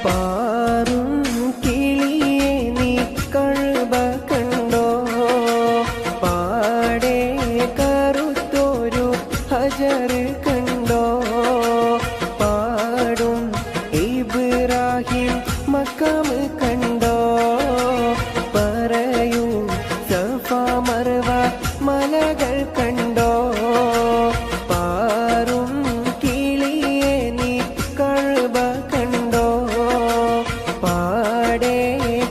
പാറും കിളിയെ നീ കഴുബ കണ്ടോ? പാടെ കറുത്തൊരു ഹജർ കണ്ടോ? പാടും ഇബ്രാഹിം മക്കാം കണ്ടോ? പറയൂ സഫ മർവ മലകൾ കണ്ടോ? പാറും കിളിയെ നീ കഴുബ കണ്ടോ? പാടെ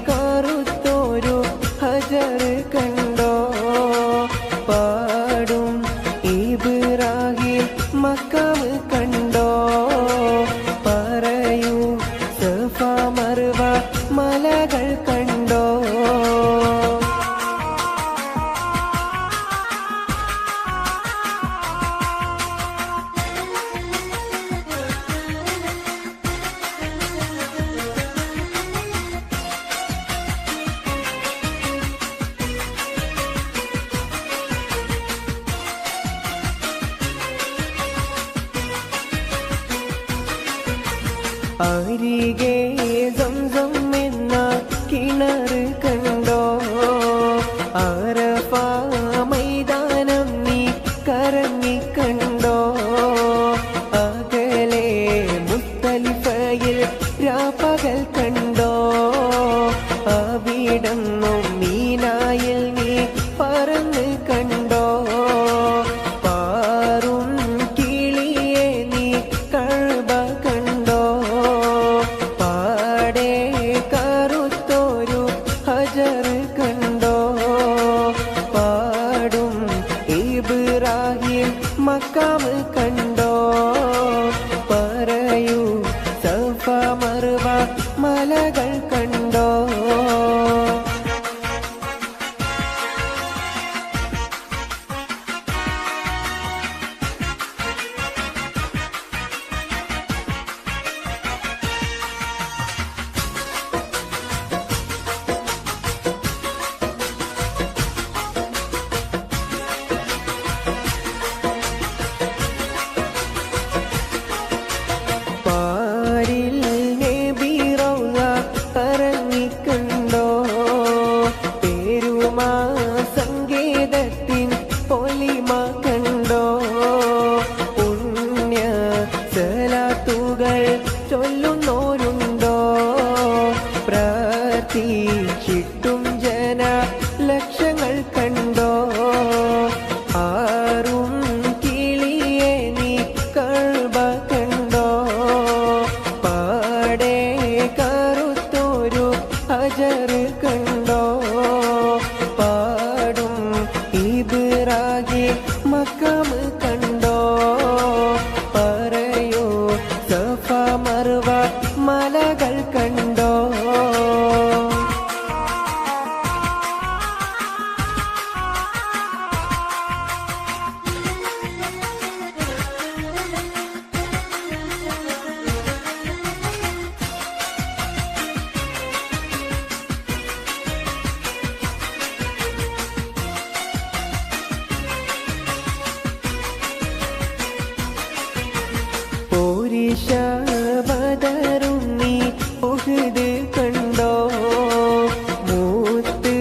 കറുത്തൊരു ഹജർ കണ്ടോ? പാടും ഇബ്രാഹിം മക്കാം കണ്ടോ? പറയൂ സഫ മർവ മലകൾ കണ്ടോ? അരികെ സംസം എന്ന കിണർ കണ്ടോ? അറഫ മൈതാനം നീ കറങ്ങി കണ്ടോ? അകലെ മുസ്തലിഫയിൽ രാപ്പകൽ കണ്ടോ? അവിടന്നും മീനായിൽ നീ പറന്ന് കണ്ടോ? പാറും കിളിയെ നീ കഴുബ കണ്ടോ? പാടെ കറുത്തൊരു ഹജർ കണ്ടോ? പാടും ഇബ്രാഹിം മക്കാം കണ്ടോ? പറയൂ സഫ മർവ മലകൾ കണ്ടോ? പാരിൽ നബി റൗള കറങ്ങിക്കണ്ടോ? പെരുമാ സങ്കേതത്തിൻ പൊലിമ കണ്ടോ? പുണ്യ സലാത്തുകൾ ചൊല്ലുന്നോരുണ്ടോ? പ്രാർത്ഥിച്ചിട്ടും ജന ലക്ഷങ്ങൾ കണ്ടോ? ആറും കിളിയെ നീ കഴുബ കണ്ടോ? പാടെ കറുത്തൊരു ഹജർ കണ്ടോ? പാടും ഇബ്രാഹിം മക്കാം കണ്ടോ? പറയൂ സഫ മർവ മലകൾ കണ്ടോ? പോരിഷ ബദറും നീ ഉഹ്ദ് കണ്ടോ? മൂത്ത്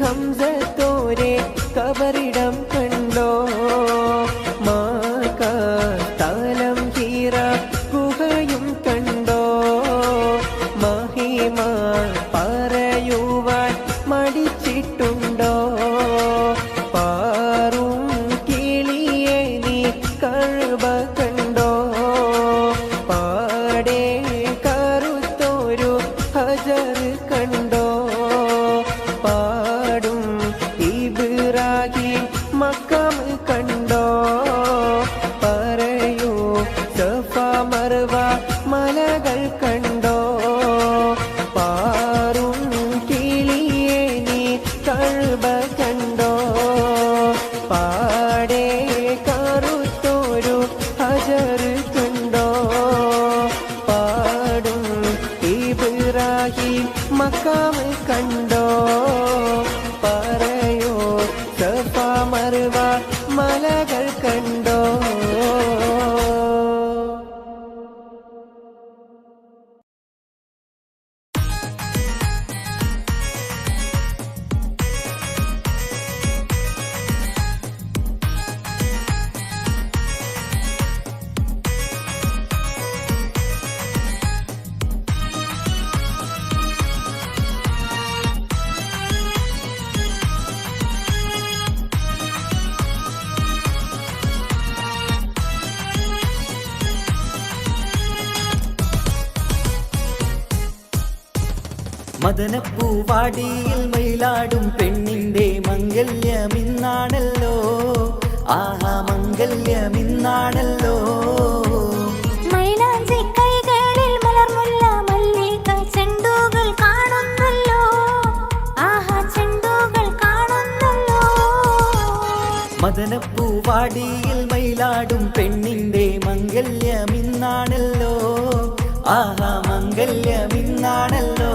ഹംസത്തോരെ കബറിടം കണ്ടോ? മാകാലം ഹീറ ഗുഹയും കണ്ടോ? മഹിമ പറയുവാൻ മടിച്ചിട്ടുണ്ടോ? പാറും കിളിയെ നീ കഴുബ കണ്ടോ? പാടെ കറുത്തൊരു ഹജർ കണ്ടോ? പാടും ഇബ്രാഹിം മക്കാം കണ്ടോ? പറയൂ സഫ മർവ മലകൾ കണ്ടോ? പാറും കിളിയെ നീ കഴുബ കണ്ടോ? പാടെ കറുത്തൊരു ഹജർ കണ്ടോ? പാടും ഇബ്രാഹിം മക്കാം കണ്ടോ? പറയൂ സഫ മർവ മലകൾ കണ്ടോ? മദനപ്പൂവാടിയിൽ മയിലാടും പെണ്ണിന്റെ മംഗല്യമിന്നാണല്ലോ, ആഹാ മംഗല്യമിന്നാണല്ലോ. മൈലാഞ്ചി കൈകളിൽ മലർമുല്ല മല്ലിക ചെണ്ടുകൾ കാണുന്നല്ലോ, ആഹാ ചെണ്ടുകൾ കാണുന്നല്ലോ. മദനപ്പൂവാടിയിൽ മയിലാടും പെണ്ണിന്റെ മംഗല്യമിന്നാണല്ലോ, ആഹാ മംഗല്യമിന്നാണല്ലോ.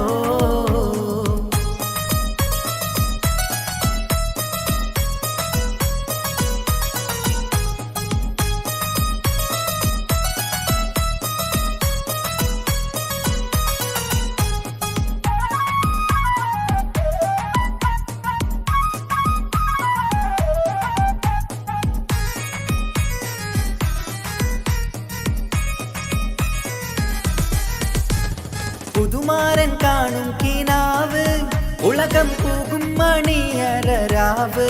പുതുമാരൻ കാണും കിനാവ് ഉലകം പോകും മണിയരരാവ്.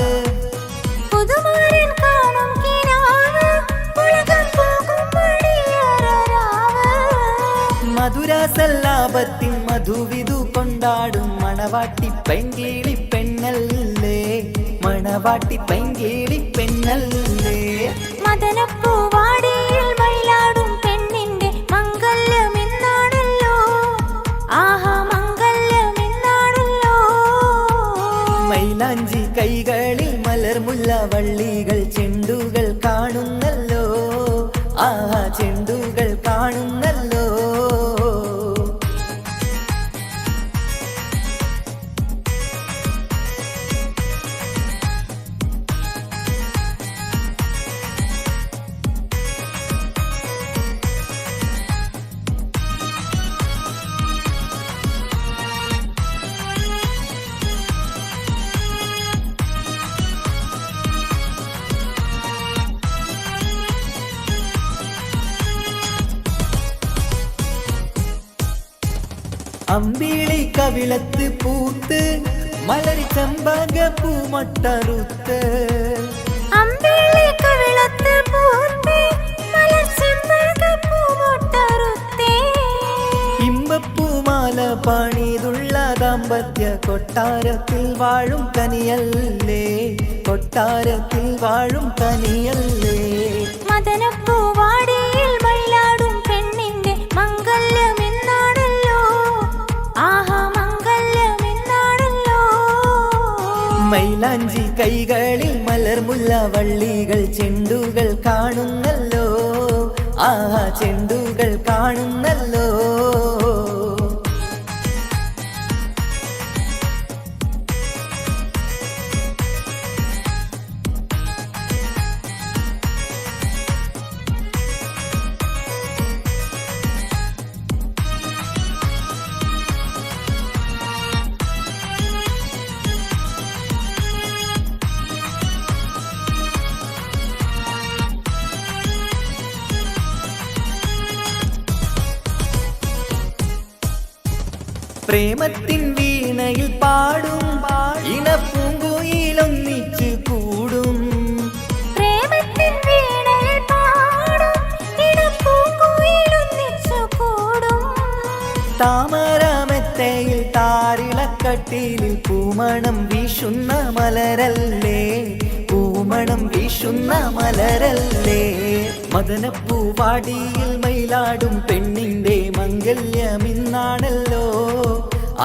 പുതുമാരൻ കാണും കിനാവ് ഉലകം പോകും മണിയരരാവ്. മധുരസല്ലാപത്തിൻ മധുവിധു കൊണ്ടാടും മണവാട്ടി പെങ്കിളി പെണ്ണല്ലേ, മണവാട്ടി പെങ്കിളി പെണ്ണല്ലേ. മദനപ്പൂവാടിയിൽ മയിലാടും പെണ്ണിന്റെ മംഗല്യമിന്നാണല്ലോ, ആഹാ മംഗല്യമിന്നാണല്ലോ. മൈലാഞ്ചി കൈകളിൽ മലർമുല്ല വള്ളികൾ ചെണ്ടുകൾ കാണുന്നല്ലോ, ആഹാ ചെണ്ടുകൾ കാണുന്നല്ലോ. അമ്പിളി കവിളത്ത് പൂത്ത് മലരി ചമ്പക പൂമൊട്ടറുത്ത്. അമ്പിളി കവിളത്ത് പൂത്ത് മലർ ചെമ്പക പൂമൊട്ടറുത്തേ. ഇമ്പപ്പൂമാല പണിതുള്ള ദാമ്പത്യ കൊട്ടാരത്തിൽ വാഴും കനിയല്ലേ, കൊട്ടാരത്തിൽ വാഴും കനിയല്ലേ. മദനപ്പൂവാടിയിൽ മയിലാടും പെണ്ണിന്റെ മംഗല്യമിന്നാണല്ലോ, ആഹാ മംഗല്യമിന്നാണല്ലോ. മൈലാഞ്ചി കൈകളിൽ മലർമുല്ല വള്ളികൾ ചെണ്ടുകൾ കാണുന്നല്ലോ, ആഹാ ചെണ്ടുകൾ കാണുന്നല്ലോ. പ്രേമത്തിൻ വീണയിൽ പാടും ഇണപ്പൂങ്കുയിലൊന്നിച്ചു കൂടും. പ്രേമത്തിൻ വീണയിൽ പാടും ഇണപ്പൂങ്കുയിലൊന്നിച്ചു കൂടും. താമരമെത്തയിൽ താരിളക്കട്ടിലിൽ പൂമണം വീശുന്ന മലരല്ലേ, പൂമണം വീശുന്ന മലരല്ലേ. മദനപ്പൂവാടിയിൽ മയിലാടും പെണ്ണിന്റെ മംഗല്യമിന്നാണല്ലോ,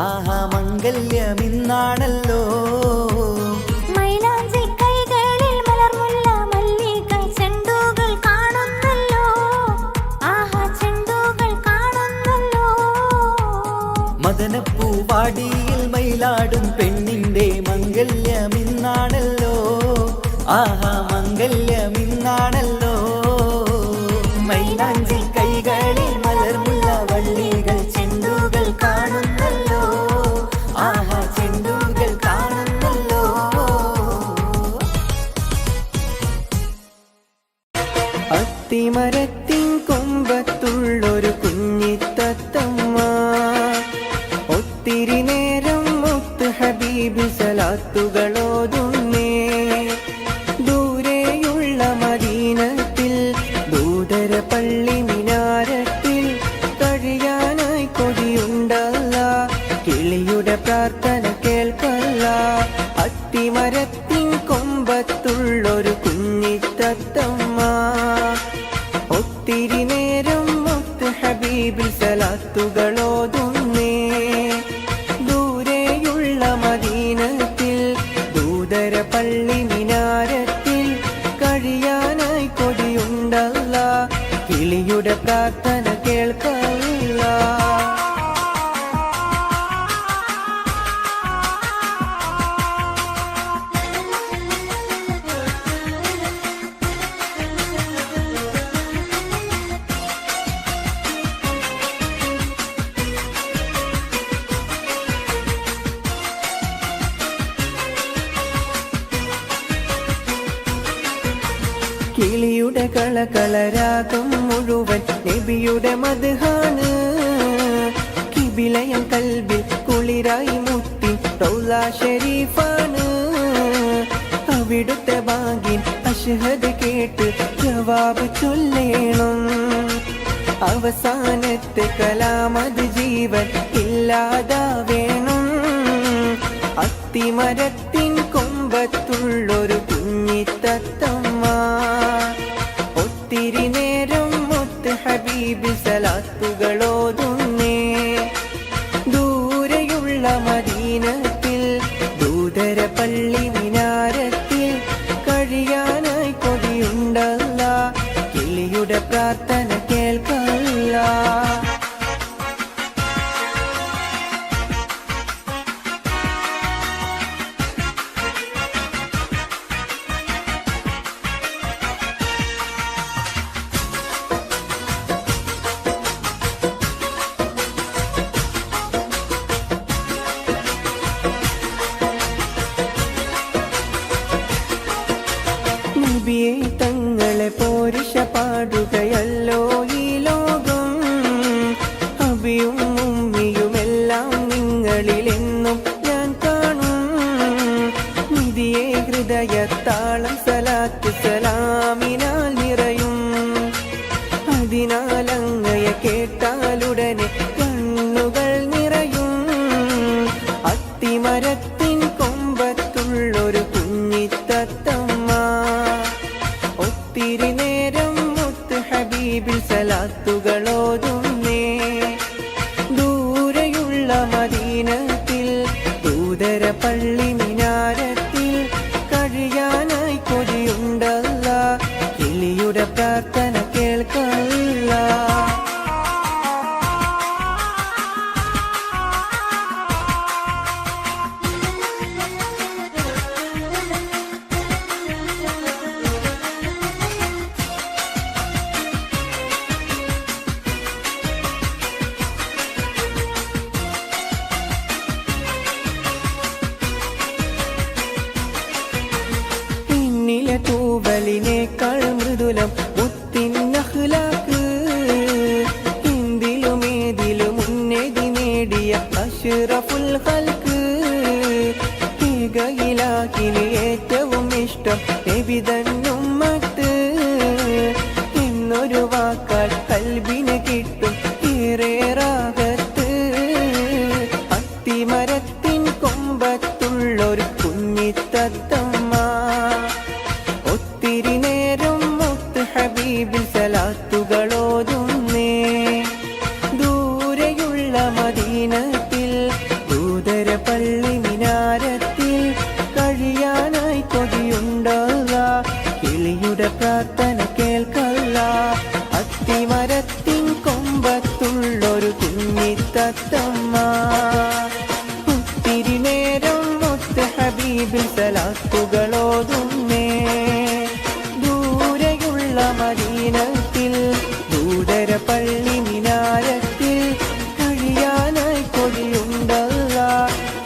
ആഹാ മംഗല്യമിന്നാണല്ലോ. മൈലാഞ്ചി കൈകളിൽ മലർമുല്ല മല്ലിക ചെണ്ടുകൾ കാണുന്നല്ലോ, ആഹാ ചെണ്ടുകൾ കാണുന്നല്ലോ. മദനപ്പൂവാടിയിൽ മയിലാടും പെണ്ണിന്റെ മംഗല്യമിന്നാണല്ലോ, ആഹാ മംഗല്യമിന്നാണല്ലോ. മൈലാഞ്ചി കൈകളിൽ മലർമുല്ല വള്ളികൾ ചെണ്ടുകൾ കാണുന്നല്ലോ, ആഹാ ചെണ്ടുകൾ കാണുന്നല്ലോ. അത്തിമരത്തിൻ കൊമ്പത്തുള്ളൊരു കുഞ്ഞിത്തത്തമ്മ ഒത്തിരി നേരം മുത്ത് ഹബീബ് സലാത്തുകളോതുന്നേ. ദൂരെയുള്ള മദീനത്തിൽ ദൂതര പള്ളി മിനാരത്തിൽ കഴിയാനായി കൊതിയുണ്ടല്ല കിളിയുടെ അത്തിമരത്തിൻ കൊമ്പത്തുള്ളൊരു കുഞ്ഞിത്തത്തമ്മ ഒത്തിരി നേരം മുത്ത് ഹബീബിൽ സലാത്തുകളോതുന്നേ. ദൂരെയുള്ള മദീനത്തിൽ ദൂതര പള്ളി മിനാരത്തിൽ കഴിയാനായി കൊതിയുണ്ടല്ല, കിളിയുടെ പ്രാർത്ഥന കേൾക്കല്ല. കിളിയുടെ കളകളരാഗം മുഴുവൻ നബിയുടെ മദ്ഹാണ്. കിബിലയൻ കൽബിൽ കുളിരായി മുത്തി റൗള ഷരീഫാണ്. അവിടുത്തെ ബാഗിൻ അഷ്ഹദ് കേട്ട് ജവാബ് ചൊല്ലേണം. അവസാനത്തെ കലാമത് ജീവൻ ഇല്ലാതാവേണം. അത്തിമരത്തിൻ കൊമ്പത്തുള്ളൊരു കുഞ്ഞിത്തത്തമ്മ ഒത്തിരി നേരം മുത്ത് ഹബീബിൽ സലാത്തുകളോതുന്നേ. ദൂരെയുള്ള മദീനത്തിൽ ദൂതര പള്ളി മിനാരത്തിൽ കഴിയാനായി കൊതിയുണ്ടല്ല, കിളിയുടെ പ്രാർത്ഥന കേൾക്കല്ല. നബിയെ തങ്ങളെ പോരിഷ പാടുകയല്ലോ ഈ ലോകം. അബിയും ഉമ്മിയുമെല്ലാം നിങ്ങളിലെന്നും ഞാൻ കാണും. നിധിയെ ഹൃദയത്താളം സലാത്ത് സലാമിനാൽ നിറയും. അതിനാൽ അങ്ങയെ കേട്ടാലുടനെ കണ്ണുകൾ നിറയും. അത്തിമരത്തിൻ കൊമ്പത്തുള്ളൊരു കുഞ്ഞിത്തത്തമ്മ ഒത്തിരി നേരം മുത്ത് ഹബീബിൽ സലാത്തുകളോതുന്നേ. ദൂരെയുള്ള മദീനത്തിൽ ദൂതര പള്ളി മിനാരത്തിൽ കഴിയാനായി കൊതിയുണ്ടല്ല, കിളിയുടെ പ്രാർത്ഥന കേൾക്കല്ല. എന്നിലെ തൂവലിനേക്കാൾ മൃദുലം മുത്തിൻ അഖ്ലാഖ്. എന്തിലുമേതിലും ഉന്നതി നേടിയ അഷ്റഫുൽ ഖൽഖ്. ഏകയിലാഹിന് ഏറ്റവും ഇഷ്ടം നബി തന്നുമ്മത്ത് എന്നൊരു വാക്കാൽ കൽബിന് കിട്ടും ഏറെ റാഹത്ത്. അത്തിമരത്തിൻ കൊമ്പത്തുള്ളൊരു കുഞ്ഞിത്തത്തമ്മ ഒത്തിരി നേരം മുത്ത് ഹബീബിൽ സലാത്തുകളോതുന്നേ. ദൂരെയുള്ള മദീനത്തിൽ ദൂതര പള്ളി മിനാരത്തിൽ കഴിയാനായി കൊതിയുണ്ടല്ല, കിളിയുടെ പ്രാർത്ഥന കേൾക്കല്ല. അത്തിമരത്തിൻ കൊമ്പത്തുള്ളൊരു കുഞ്ഞിത്തത്തമ്മ ഒത്തിരി നേരം മുത്ത് ഹബീബിൽ സലാത്തുകളോതുന്നേ. ദൂരെയുള്ള മദീനത്തിൽ ദൂതര പള്ളി മിനാരത്തിൽ കഴിയാനായി കൊതിയുണ്ടല്ല,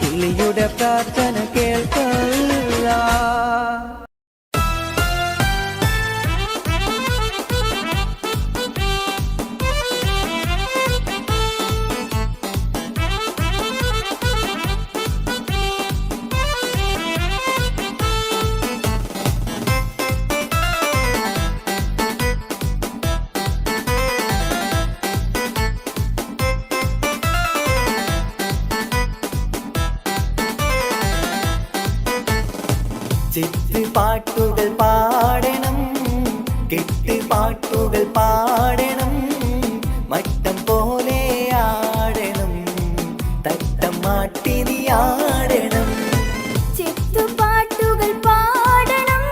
കിളിയുടെ പ്രാർത്ഥന കേൾക്കല്ല. ചെത്ത് പാട്ടുകൾ പാടണം, കെട്ട് പാട്ടുകൾ പാടണം, മട്ടം പോലെ ആടണം, തട്ടം മാട്ടിനി ആടണം. ചെത്തുപാട്ടുകൾ പാടണം,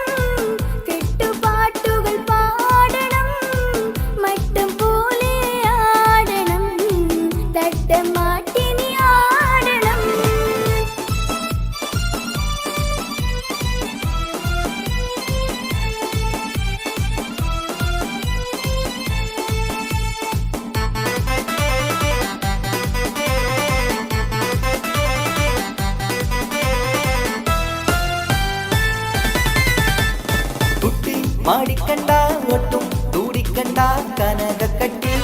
കെട്ടുപാട്ടുകൾ പാടണം, മട്ടം പോലെ ആടണം, തട്ടം മാട്ടിനി ആടണം. കുട്ടി മാടിക്കണ്ട ഒട്ടും തൂടിക്കണ്ട കനകക്കട്ടി,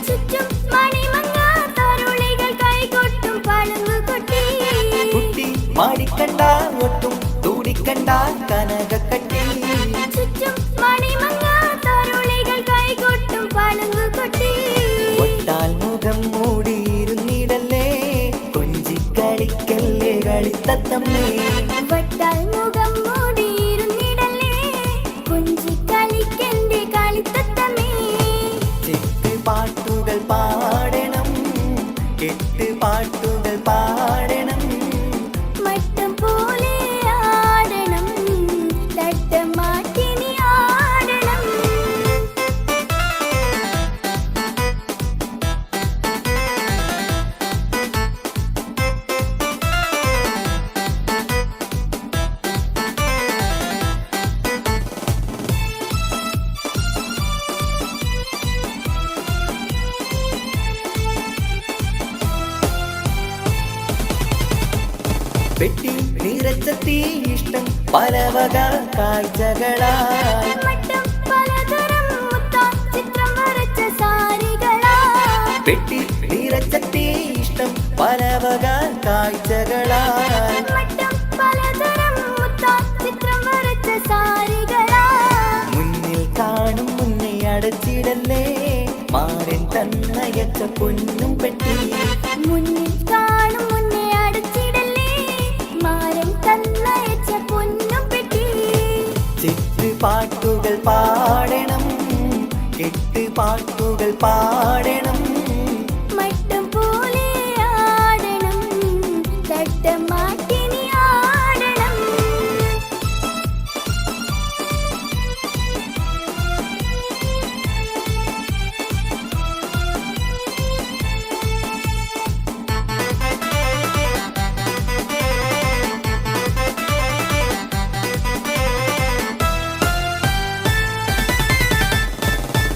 ചുറ്റും മണിമങ്ങ തരുളികൾ കൈകൊട്ടും പളുങ്കുകൊട്ടി. കുട്ടി മാടിക്കണ്ട ഒട്ടും തൂടിക്കണ്ട കനകക്കട്ടി, ചുറ്റും മണിമങ്ങ തരുളികൾ കൈകൊട്ടും പളുങ്കുകൊട്ടി. ഒട്ടാൽ മുഖം മൂടിയിരുന്നിടല്ലേ, കൊഞ്ചിക്കളിക്കല്ലേ കളിത്തത്തമ്മേ. വട്ടാൽ മുഖം മൂടിയിരുന്നിടല്ലേ, കൊഞ്ചിക്കളിക്കെന്റെ കളിത്തത്തമ്മേ. ചെത്ത് പാട്ടുകൾ പാടണം, കെട്ട് പാട്ടുകൾ പാടണം, മട്ടം പോലെ ആടണം, തട്ടം മാറ്റിനി ആടണം. പെട്ടി നിറച്ചെത്തി ഇഷ്ടം പലവക കാഴ്ചകളായി, മട്ടം പലതരം മുത്താം ചിത്രം വരച്ച സാരികളായി. പെട്ടി നിറച്ചെത്തി ഇഷ്ടം പലവക കാഴ്ചകളായി, മട്ടം പലതരം മുത്താം ചിത്രം വരച്ച സാരികളായി. മുന്നിൽ കാണും മുന്നേ അടച്ചിടല്ലേ, മാരൻ തന്നയച്ച പൊന്നും പെട്ടി. മുന്നിൽ കാണും മുന്നേ അടച്ചിടല്ലേ, മാരൻ തന്നയച്ച പൊന്നും പെട്ടി. ചെത്ത് പാട്ടുകൾ പാടണം, കെട്ട് പാട്ടുകൾ പാടണം, മട്ടം പോലെ ആടണം, തട്ടം മാറ്റിനി ആടണം.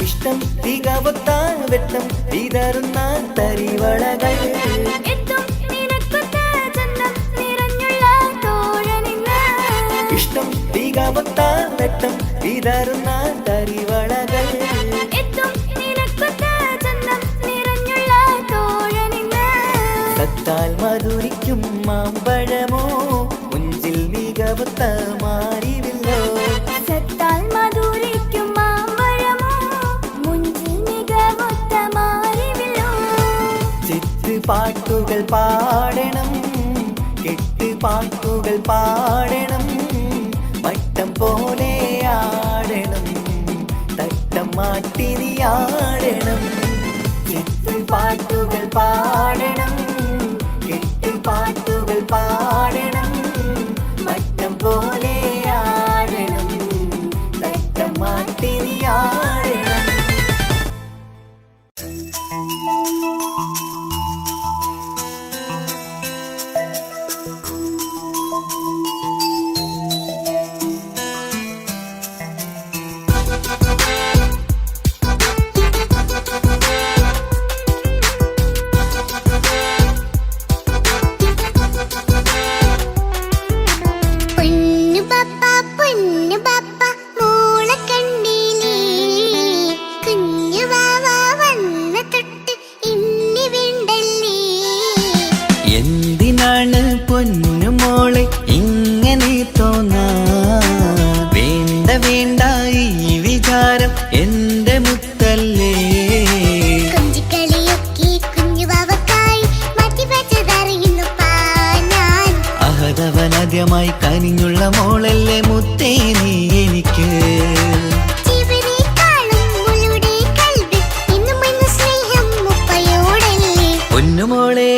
ഇഷ്ടം തികവത്ത വെട്ടം വിതറുന്ന തരിവളകൾ, എത്തും നിനക്കൊത്ത ചന്തം നിറഞ്ഞുള്ള തോഴനിന്ന്. ഇഷ്ടം തികവത്ത വെട്ടം വിതറുന്ന തരിവളകൾ, എത്തും നിനക്കൊത്ത ചന്തം നിറഞ്ഞുള്ള തോഴനിന്ന്. സത്താൽ മധുരിക്കും മാമ്പഴമോ, മുഞ്ചിൽ മികവത്ത മാറിവില്ലോ. സത്താൽ മധുരിക്കും മാമ്പഴമോ, മുഞ്ചിൽ മികവൊത്ത മാറിവില്ലോ. ചെത്ത് പാട്ടുകൾ പാടണം, കെട്ട് പാട്ടുകൾ പാടണം, മട്ടം പോലെ ആടണം, തട്ടം മാട്ടിനി ആടണം. ചെത്ത് പാട്ടുകൾ പാടണം, കെട്ട് പാട്ടുകൾ പാടണം, മട്ടം പോലെ ആടണം, തട്ടം മാട്ടിനി ആടണം. പൊന്നു പപ്പ മോളെ കണ്ടില്ലേ, കുഞ്ഞു വാവ വന്ന തൊട്ട് ഇന്നി വിണ്ടല്ലേ. എന്തിനാണ് പൊന്നുമോളെ ഇങ്ങനെ തോന്നാ, വേണ്ട വേണ്ട ഈ വിചാരം എന്റെ മുത്തല്ലേ. കൊഞ്ചിക്കളിയൊക്കെ കുഞ്ഞു വാവക്കായി മാറ്റി വെച്ചതറിയുന്നു പാൻ. അഹദവനതി ഭാഗ്യമായി കനിഞ്ഞുള്ള മോളല്ലേ മുത്തേ നീ എനിക്ക്. പൊന്നുമോളെ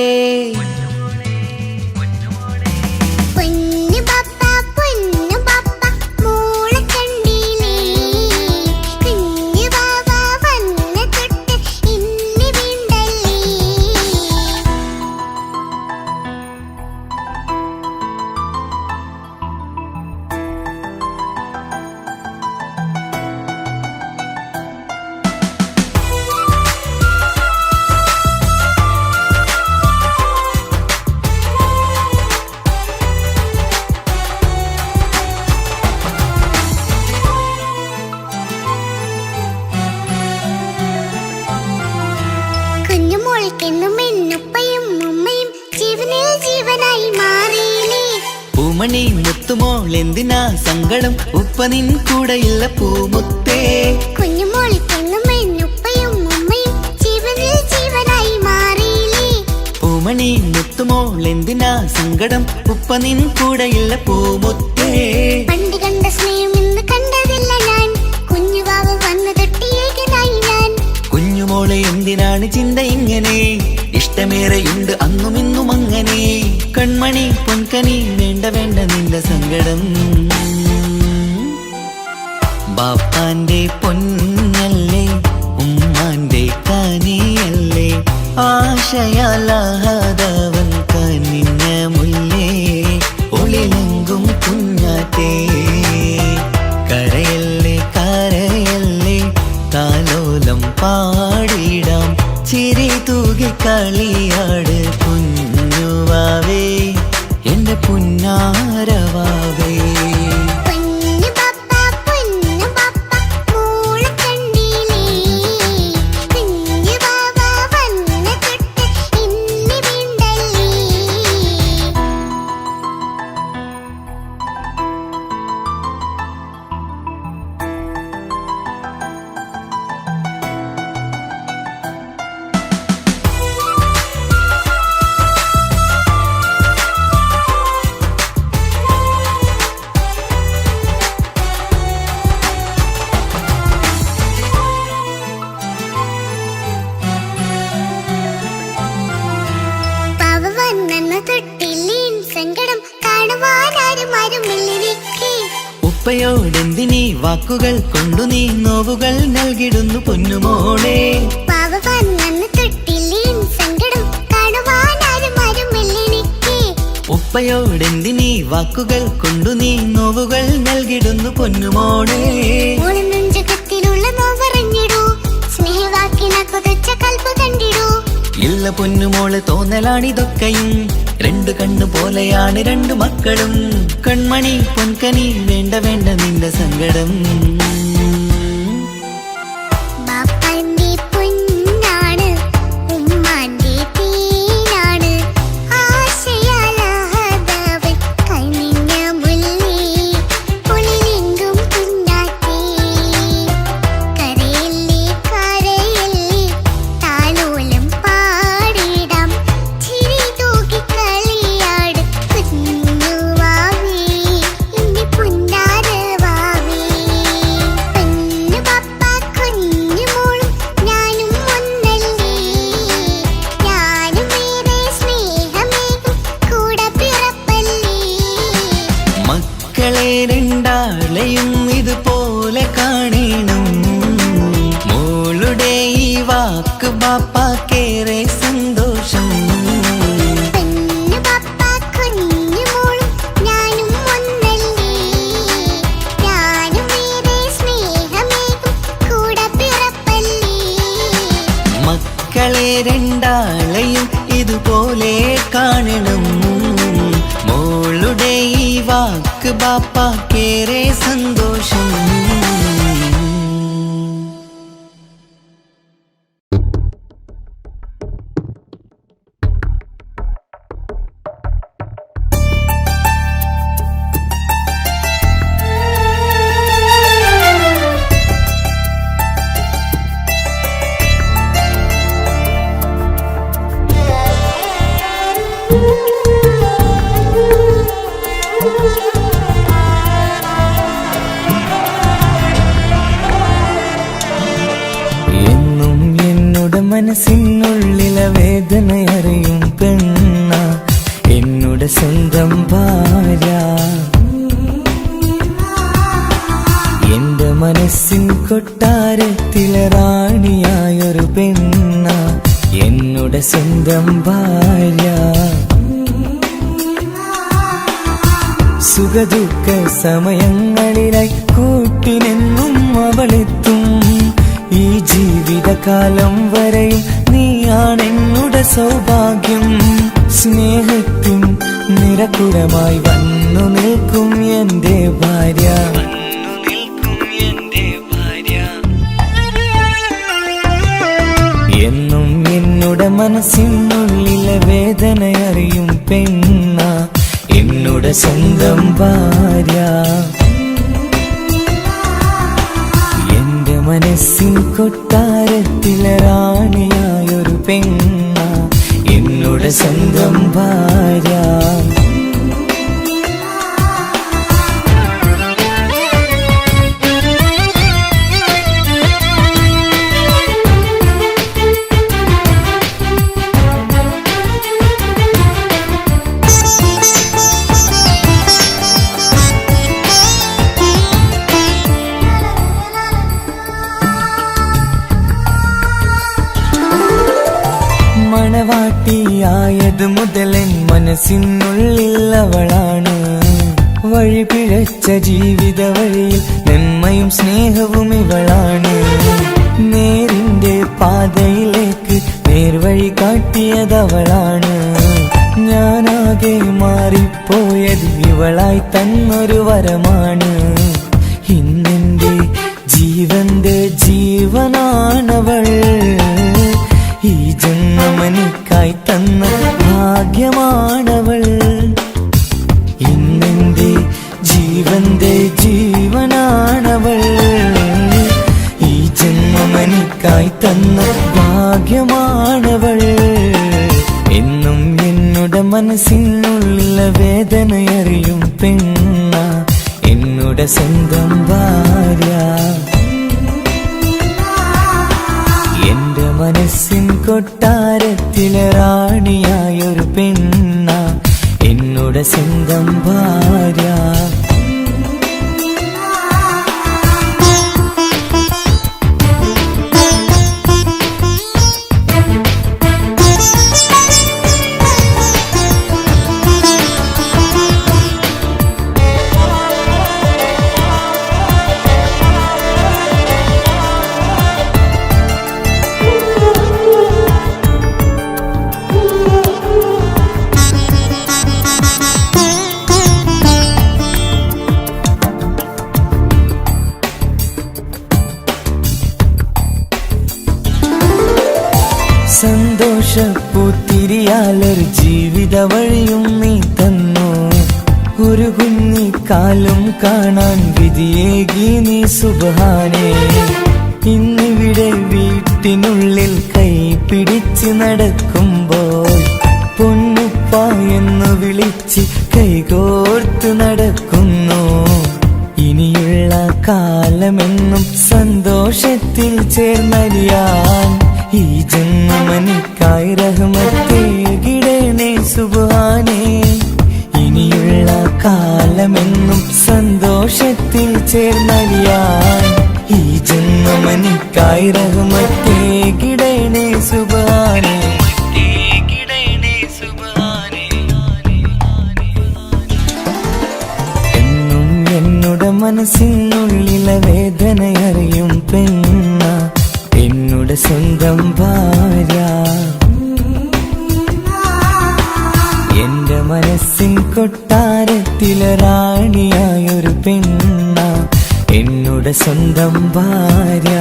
പൂമണി മുത്തുമോൾ എന്തിനാ സങ്കടം, ഉപ്പ നിൻ കൂടെയില്ല പൂമുത്തേ. കുഞ്ഞുമോൾ പെണ്ണുമെന്നുപ്പയും ഉമ്മയും ജീവനിൽ ജീവനായി മാറിയില്ലേ. പൂമണി മുത്തുമോൾ എന്തിനാ സങ്കടം, ഉപ്പ നിൻ കൂടെയില്ല പൂമുത്തേ. പണ്ട് കണ്ട സ്നേഹം ഇന്ന് കണ്ടതില്ല ഞാൻ, കുഞ്ഞുവാവ വന്നു തൊട്ടിയേകനായി ഞാൻ. കുഞ്ഞുമോളെ എന്തിനാണ് ചിന്ത ഇങ്ങനെ, ഇഷ്ടമേറെയുണ്ട് അന്നും ഇന്നും അങ്ങനെ. കൺമണി പൊൻകനി വേണ്ട വേണ്ട നിന്റെ സങ്കടം. ബാപ്പാന്റെ പൊന്നല്ലേ ഉമ്മാന്റെ കനിയല്ലേ, ആശയാലാഹതവൻ കനിഞ്ഞ മുല്ലേ. ഒളിലെങ്കും കുഞ്ഞാറ്റേ കരയല്ലേ കരയല്ലേ, താലോലം പാടിടാം ചിരി തൂകി കളിയാട്. കുഞ്ഞുവാവേ എന്റെ പുന്നാരവാവേ. ഉപ്പയോടെന്തിനീ വാക്കുകൾ കൊണ്ടു നീ നോവുകൾ നൽകിടുന്നു പൊന്നുമോളെ. ഉപ്പയോടെന്തിനീ വാക്കുകൾ കൊണ്ടു നീ നോവുകൾ നൽകിടുന്നു പൊന്നുമോളെ. ഇല്ല പൊന്നുമോളെ തോന്നലാണിതൊക്കെയും, രണ്ടു കണ്ണു പോലെയാണ് രണ്ടു മക്കളും. കൺമണി പൊൻകനി വേണ്ട വേണ്ട നിന്റെ സങ്കടം. രണ്ടാളെയും ഇതുപോലെ കാണണം, മോളുടെ ഈ വാക്ക് ബാപ്പാക്കേറെ സന്തോഷം. മക്കളെ രണ്ടാളെയും ഇതുപോലെ കാണണം, മോളുടെ ഈ വാക്ക് ബാപ്പാക്കേറെ സന്തോഷം. മനസ്സിനുള്ളിലെ വേദനയറിയും പെണ്ണ എന്നുടെ സ്വന്തം ഭാര്യ. എന്റെ മനസ്സിൻ കൊട്ടാരത്തിലെ റാണിയായൊരു പെണ്ണ എന്നുടെ സ്വന്തം ഭാര്യ. സുഖദുഃഖ സമയങ്ങളിലായി കൂട്ടിനെന്നും അവളെത്തും. ഈ ജീവിതകാലം വരെയും നീയാണെന്നുടെ സൗഭാഗ്യം. സ്നേഹത്തിൻ നിറകുടമായി വന്നു നിൽക്കും എന്റെ ഭാര്യ. എന്നും എന്നുടെ മനസ്സിനുള്ളിലെ വേദനയറിയും പെണ്ണ എന്നുടെ സ്വന്തം ഭാര്യ. എന്റെ മനസ്സിൻ കൊട്ടാരത്തിലെ റാണിയായൊരു പെണ്ണ എന്നുടെ സ്വന്തം ഭാര്യ. മണവാട്ടിയായത് മുതലൻ മനസ്സിനുള്ളിൽ അവളാണ്. വഴി പിഴച്ച ജീവിത വഴിയിൽ നന്മയും സ്നേഹവും ഇവളാണ്. നേരിന്റെ പാതയിലേക്ക് നേർവഴി കാട്ടിയതവളാണ്. ഞാനാകെ മാറിപ്പോയത് ഇവളായി തന്നൊരു വരമാണ്. ഇന്നെന്റെ ജീവന്റെ ജീവനാണവൾ. ഈ ജന്മമെനിക്കായി തന്ന ഭാഗ്യമാണവൾ. ഇന്നെന്റെ ജീവന്റെ ജീവനാണവൾ. ഈ ജന്മമെനിക്കായി തന്ന ഭാഗ്യമാണവൾ. എന്നും എന്നുടെ മനസ്സിനുള്ളിലെ വേദനയറിയും പെണ്ണ എന്നുടെ സ്വന്തം ഭാര്യ. എന്റെ മനസ്സിൻ കൊട്ടാരത്തിലെ റാണിയായൊരു പെണ്ണ എന്നുടെ സ്വന്തം ഭാര്യ. സന്തോഷപ്പൂത്തിരിയാലൊരു ജീവിത വഴിയും നീ തന്നു. ഒരു കുഞ്ഞിക്കാലും കാണാൻ വിധിയേകി നീ സുബ്ഹാനേ. ഇന്നിവിടെ വീട്ടിനുള്ളിൽ കൈ പിടിച്ച് നടക്കുമ്പോൾ പൊന്നുപ്പ എന്ന് വിളിച്ച് കൈകോർത്ത് നടക്കുന്നു. ഇനിയുള്ള കാലമെന്നും സന്തോഷത്തിൽ ചേർന്നലിയാൻ ഈ ജന്മമെനിക്കായി റഹ്മത്തേകിടണേ സുബ്ഹാനേ. ഇനിയുള്ള കാലമെന്നും സന്തോഷത്തിൽ ചേർന്നലിയാൻ ഈ ജന്മമെനിക്കായി റഹ്മത്തേകിടണേ സുബ്ഹാനേ. എന്നും എന്നുടെ മനസ്സിനുള്ളിലെ വേദനയറിയും പെണ്ണ എന്നുടെ സ്വന്തം ഭാര്യ. എന്റെ മനസ്സിൻ കൊട്ടാരത്തിലെ റാണിയായൊരു പെണ്ണ എന്നുടെ സ്വന്തം ഭാര്യ.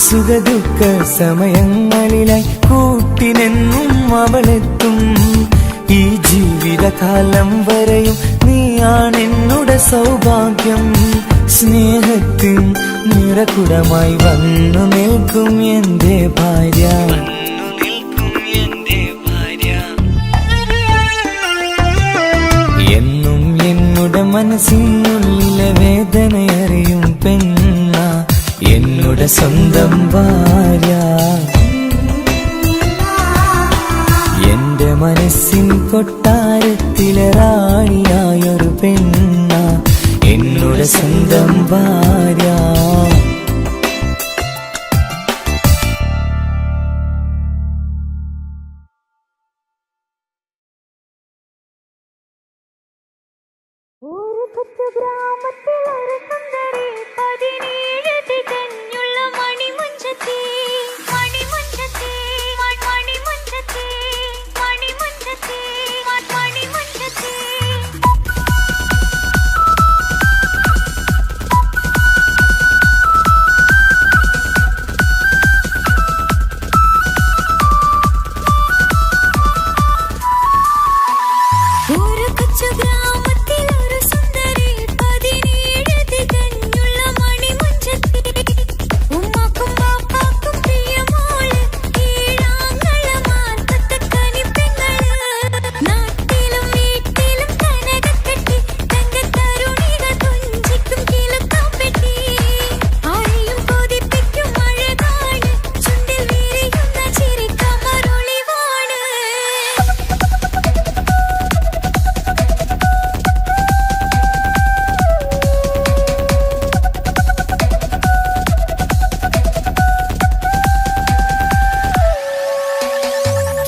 സുഖദുഃഖ സമയങ്ങളിലായി കൂട്ടിനെന്നും അവളെത്തും. ഈ ജീവിതകാലം വരെയും നീയാണെന്നുടെ സൗഭാഗ്യം. സ്നേഹത്തിൻ നിറകുടമായി വന്നു നിൽക്കും എന്റെ ഭാര്യ. എന്നും എന്നുടെ മനസ്സിനുള്ളിലെ വേദനയറിയും പെണ്ണ എന്നുടെ എന്നുടെ സ്വന്തം ഭാര്യ. എന്റെ മനസ്സിൻ കൊട്ടാരത്തിലെ റാണിയായൊരു പെണ്ണ എന്നുടെ സ്വന്തം ഭാര്യ. ഒരു കൊച്ചു ഗ്രാമത്തിൽ ഒരു സുന്ദരി 17 തികഞ്ഞുള്ള മണിമുഞ്ചത്തി മണിമുഞ്ചത്തി മണിമുഞ്ചത്തി മണിമുഞ്ചത്തി മണിമുഞ്ചത്തി. ഒരു കൊച്ചു ഗ്രാമത്തിൽ ഒരു സുന്ദരി 17 തികഞ്ഞുള്ള മണിമുഞ്ചത്തി. ഉമ്മാക്കും ബാപ്പാക്കും പ്രിയമോള്, ഏഴാങ്ങളമാർക്കത്തെ കനിപ്പെങ്ങള്. നാട്ടിലും വീട്ടിലും കനകക്കെട്ടി, തങ്കത്തരുണികൾ തുഞ്ചിക്കും കിലുക്കാപ്പെട്ടി. ആരെയും കൊതിപ്പിക്കും അഴകാണ്, ചുണ്ടിൽ വിരിയുന്ന ചിരി കമറൊളിവാണ്.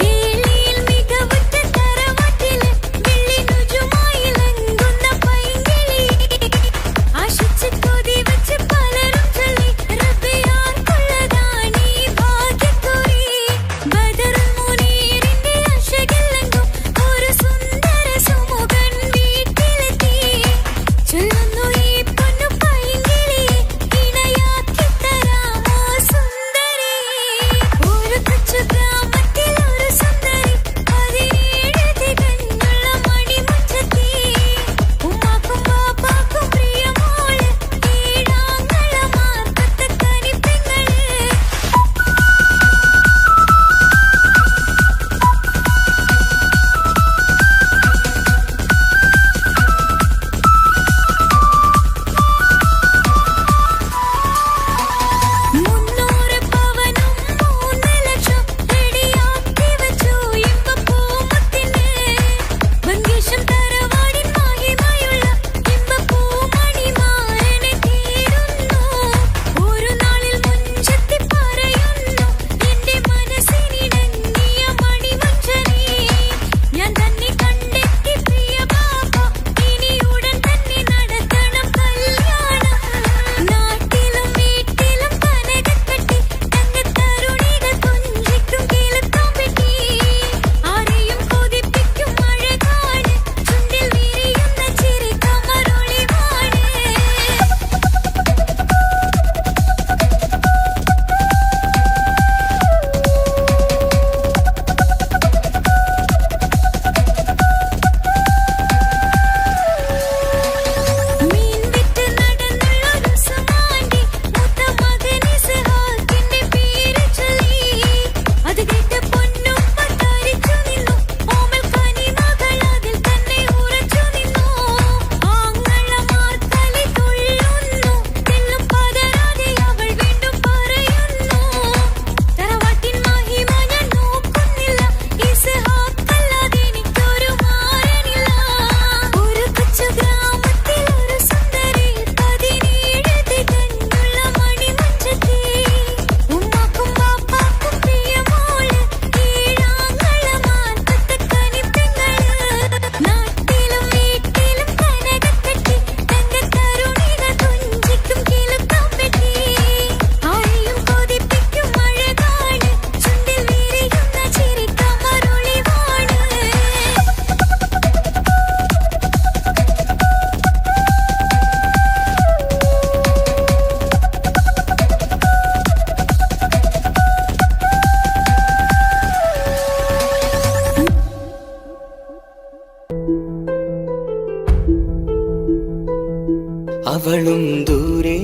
കേളിയിൽ മികവുറ്റ തറവാട്ടില് വെള്ളിനുജുമായിലങ്കുന്ന പൈങ്കിളി. ആശിച്ച് കൊതി വെച്ച് പലരും ചൊല്ലി, റബ്ബിയാർക്കുള്ളതാണീ ഭാഗ്യക്കുറി. ബദറുൽ മുനീറിന്റെ അശകിലെങ്കും ഒരു സുന്ദര സുമുഖൻ വീട്ടിലെത്തി. ചൊല്ലുന്നു ഈ പൊന്നു പൈങ്കിളിയെ ഇണയാക്കി തരാമോ സുന്ദരി. ഒരു കൊച്ചു ഗ്രാമത്തിൽ ഒരു സുന്ദരി 17 തികഞ്ഞുള്ള മണിമുഞ്ചത്തി. ഉമ്മാക്കും ബാപ്പാക്കും പ്രിയമോള്, ഏഴാങ്ങളമാർക്കത്തെ കനിപ്പെങ്ങള്. മുന്നൂറ് പവനും 3 ലക്ഷം റെഡിയാക്കി വെച്ചു ഇമ്പപ്പൂമുത്തിന്. മങ്കേശം തറവാടിൻ മഹിമയുള്ള ഇമ്പപ്പൂമണിമാരനെ തീരുന്നു. ഒരു നാളിൽ മുഞ്ചത്തി പറയുന്നു, എന്റെ മനസ്സിനിണങ്ങിയ മണിമഞ്ചരി. ഞാൻ തന്നെ കണ്ടെത്തി പ്രിയ ബാബ, ഇനി ഉടൻ തന്നെ നടത്തണം കല്യാണം. നാട്ടിലും വീട്ടിലും കനകക്കെട്ടി, തങ്കത്തരുണികൾ തുഞ്ചിക്കും കിലുക്കാപ്പെട്ടി. ആരെയും കൊതിപ്പിക്കും അഴകാണ്, ചുണ്ടിൽ വിരിയുന്ന ചിരി കമറൊളിവാണ്. മീൻ വിറ്റ് നടന്നുള്ളൊരു സുമാണ്ടി, മൂത്ത മകൻ ഇസ്ഹാക്കിന്റെ പേര് ചൊല്ലി. അത് കേട്ട് പൊന്നുമ്മ തരിച്ചു നിന്നു, ഓമൽ കനിമകൾ അതിൽ തന്നെ ഉറച്ചു നിന്നു. ആങ്ങളമാർ തലി തുള്ളുന്നു, തെല്ലും പതരാതെ അവൾ വീണ്ടും പറയുന്നു, തറവാട്ടിൻ മഹിമ ഞാൻ നോക്കുന്നില്ല, ഇസ്ഹാക്കല്ലാതെ എനിക്കൊരു മാരനില്ല. ഒരു കൊച്ചു ഗ്രാമത്തിൽ ഒരു സുന്ദരി 17 തികഞ്ഞുള്ള മണിമുഞ്ചത്തി. ഉമ്മാക്കും ബാപ്പാക്കും പ്രിയമോള്, ഏഴാങ്ങളമാർക്കത്തെ കനിപ്പെങ്ങള്. നാട്ടിലും വീട്ടിലും കനകക്കെട്ടി, തങ്കത്തരുണികൾ തുഞ്ചിക്കും കിലുക്കാപ്പെട്ടി. ആരെയും കൊതിപ്പിക്കും അഴകാണ്, ചുണ്ടിൽ വിരിയുന്ന ചിരി കമറൊളിവാണ്. അവളും ദൂരെ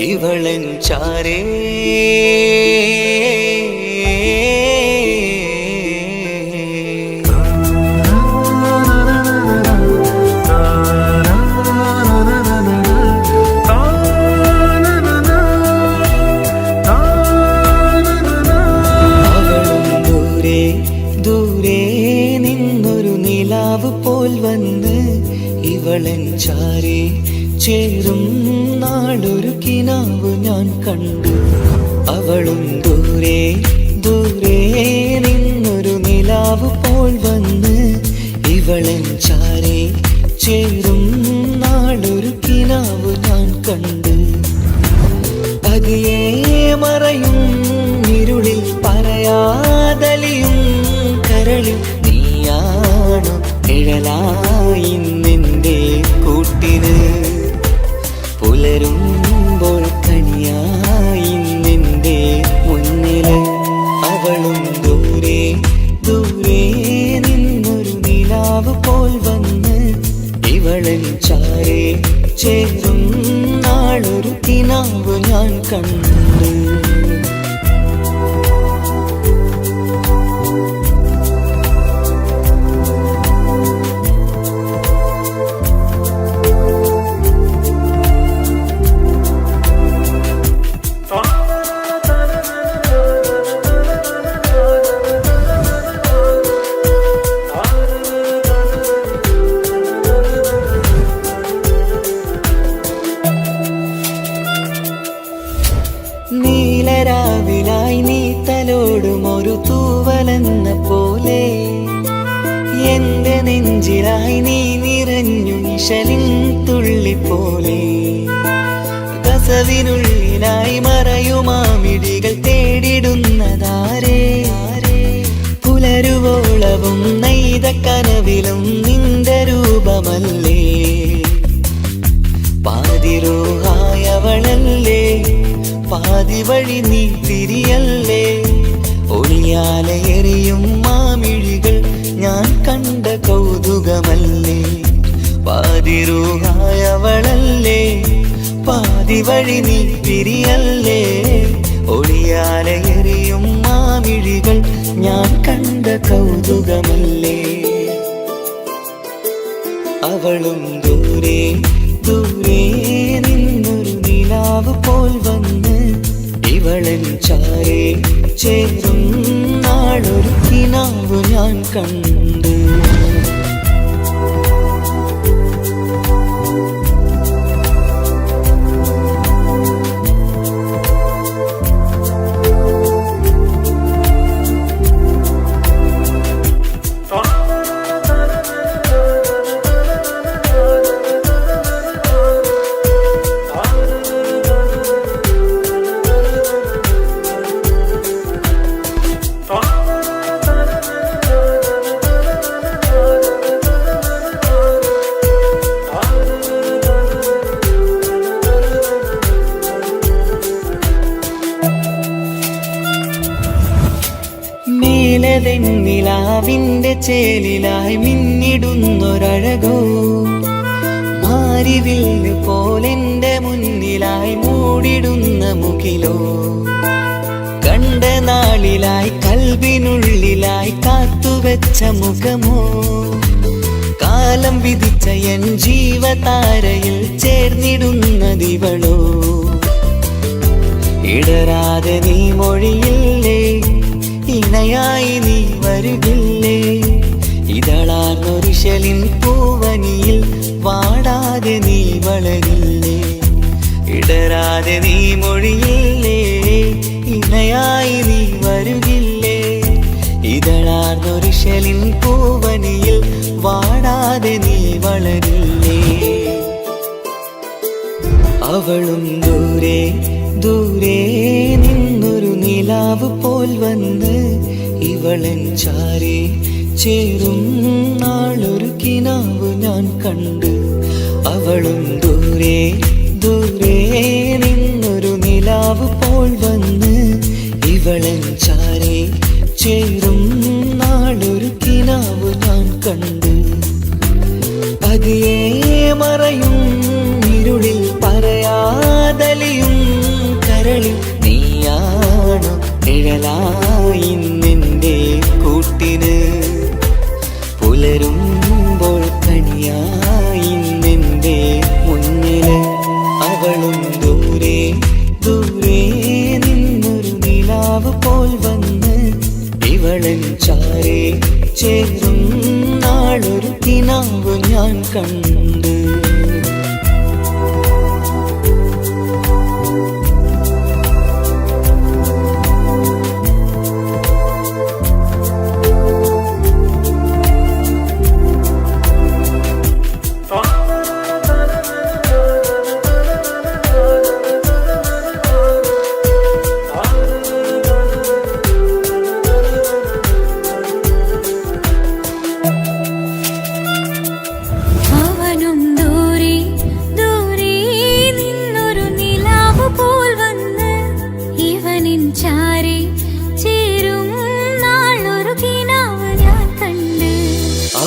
ഇവളൻ ചാരേ ഇവളൻ ചാരേ ചേരും നാളൊരു കിനാവ് ഞാൻ കണ്ടു. അവളും ദൂരെ ദൂരെ നിന്നൊരു നിലാവ് പോൽ വന്ന് ഇവളൻ ചാരേ ചേരും നാളൊരു കിനാവ് ഞാൻ കണ്ടു. പതിയെ മറയും ഇരുളിൽ പറയാതലിയും കരളിൽ നീയാണു നിഴലായി നിന്റെ കൂട്ടിന്. പുലരുമ്പോൾ കണിയായി നിന്റെ മുന്നില്. അവളും ദൂരെ ദൂരെ നിന്നൊരു നിലാവ് പോൽ വന്ന് ഇവളൻ ചാരേ ചേരും നാളൊരു കിനാവ് ഞാൻ കണ്ടു. നീലരാവിലായി നീ തലോടും ഒരു തൂവലെന്ന പോലെ എന്റെ നെഞ്ചിലായി നീ നിറഞ്ഞു നിശലിൻ തുള്ളി പോലെ. കസവിനുള്ളിലായി മറയുമാമിടികൾ തേടിടുന്നതാരേ. പുലരുവോളവും നെയ്ത കനവിലും നിന്റെ രൂപമല്ലേ. പാതിരോഹായവളല്ലേ പാതി വഴി നീ തിരിയല്ലേ. ഒളിയാലെ എറിയും മാമിഴികൾ ഞാൻ കണ്ട കൗതുകമല്ലേ. പാതിരൂഹായവളല്ലേ പാതി വഴി നീ തിരിയല്ലേ. ഒളിയാലെ എറിയും മാമിഴികൾ ഞാൻ കണ്ട കൗതുകമല്ലേ. അവളും ദൂരെ ദൂരെ നിന്നൊരു നിലാവ് പോൽ വന്ന് ഇവളൻ ചാരേ ചേരും നാളൊരു കിനാവ് ഞാൻ കണ്ടു. നിലാവിന്റെ ചേലിലായി മിന്നിടുന്നൊരഴകോ മാരിവില്ല് പോലെന്റെ മുന്നിലായി മൂടിടുന്ന മുകിലോ. കണ്ട നാളിലായി കൽവിനുള്ളിലായി കാത്തുവെച്ച മുഖമോ. കാലം വിധിച്ച എൻ ജീവതാരയിൽ ചേർന്നിടുന്നതിവളോ. ഇടരാതെ നീ മൊഴിയില്ലേ ഇണയായി നീ വരുകില്ലേ. ഇതളാർന്നൊരിശലിൻ പൂവനിയിൽ വാടാതെ നീ വളരില്ലേ. ഇടരാതെ നീ മൊഴിയില്ലേ ഇണയായി നീ വരുകില്ലേ. ഇതളാർന്നൊരിശലിൻ പൂവനിയിൽ വാടാതെ നീ വളരില്ലേ. അവളും ദൂരെ ദൂരെ നിന്നൊരു നിലാവ് പോൽ വന്ന് ഇവളൻ ചാരേ ചേരും നാളൊരു കിനാവ് ഞാൻ കണ്ടു. അവളും ദൂരെ ദൂരെ നിന്നൊരു നിലാവ് പോൽ വന്ന് ഇവളൻ ചാരേ ചേരും നാളൊരു കിനാവ് ഞാൻ കണ്ടു. പതിയെ മറയും ഇരുളിൽ പറയാതലിയും കരളിൽ നീയാണു നിഴലായി നിന്റെ കൂട്ടിന്. പുലരുമ്പോൾ കണിയായി നിന്റെ മുന്നില്. അവളും ദൂരെ ദൂരെ നിന്നൊരു നിലാവ് പോൽ വന്ന് ഇവളൻ ചാരേ ചേരും നാളൊരു കിനാവ് ഞാൻ കണ്ടു.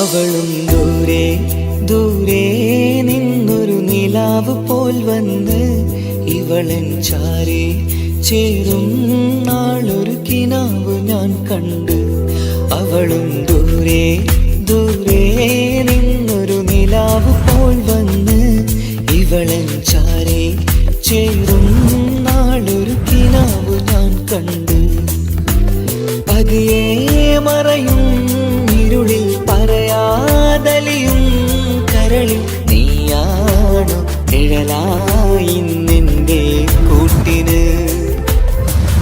അവളും ദൂരെ ദൂരെ നിന്നൊരു നിലാവ് പോൽ വന്ന് ഇവളൻ ചാരി ചേരും നാളൊരു കിനാവ് ഞാൻ കണ്ട്. അവളും ദൂരെ ദൂരെ നിന്നൊരു നിലാവ് പോൽ വന്ന് ഇവളൻ ചാരി ചേരും നാളൊരു കിനാവ് ഞാൻ കണ്ട്. പതിയെ മറയും ഇരുളിൽ പറയാതലിയും കരളിൽ നീയാണു നിഴലായി നിന്റെ കൂട്ടിന്.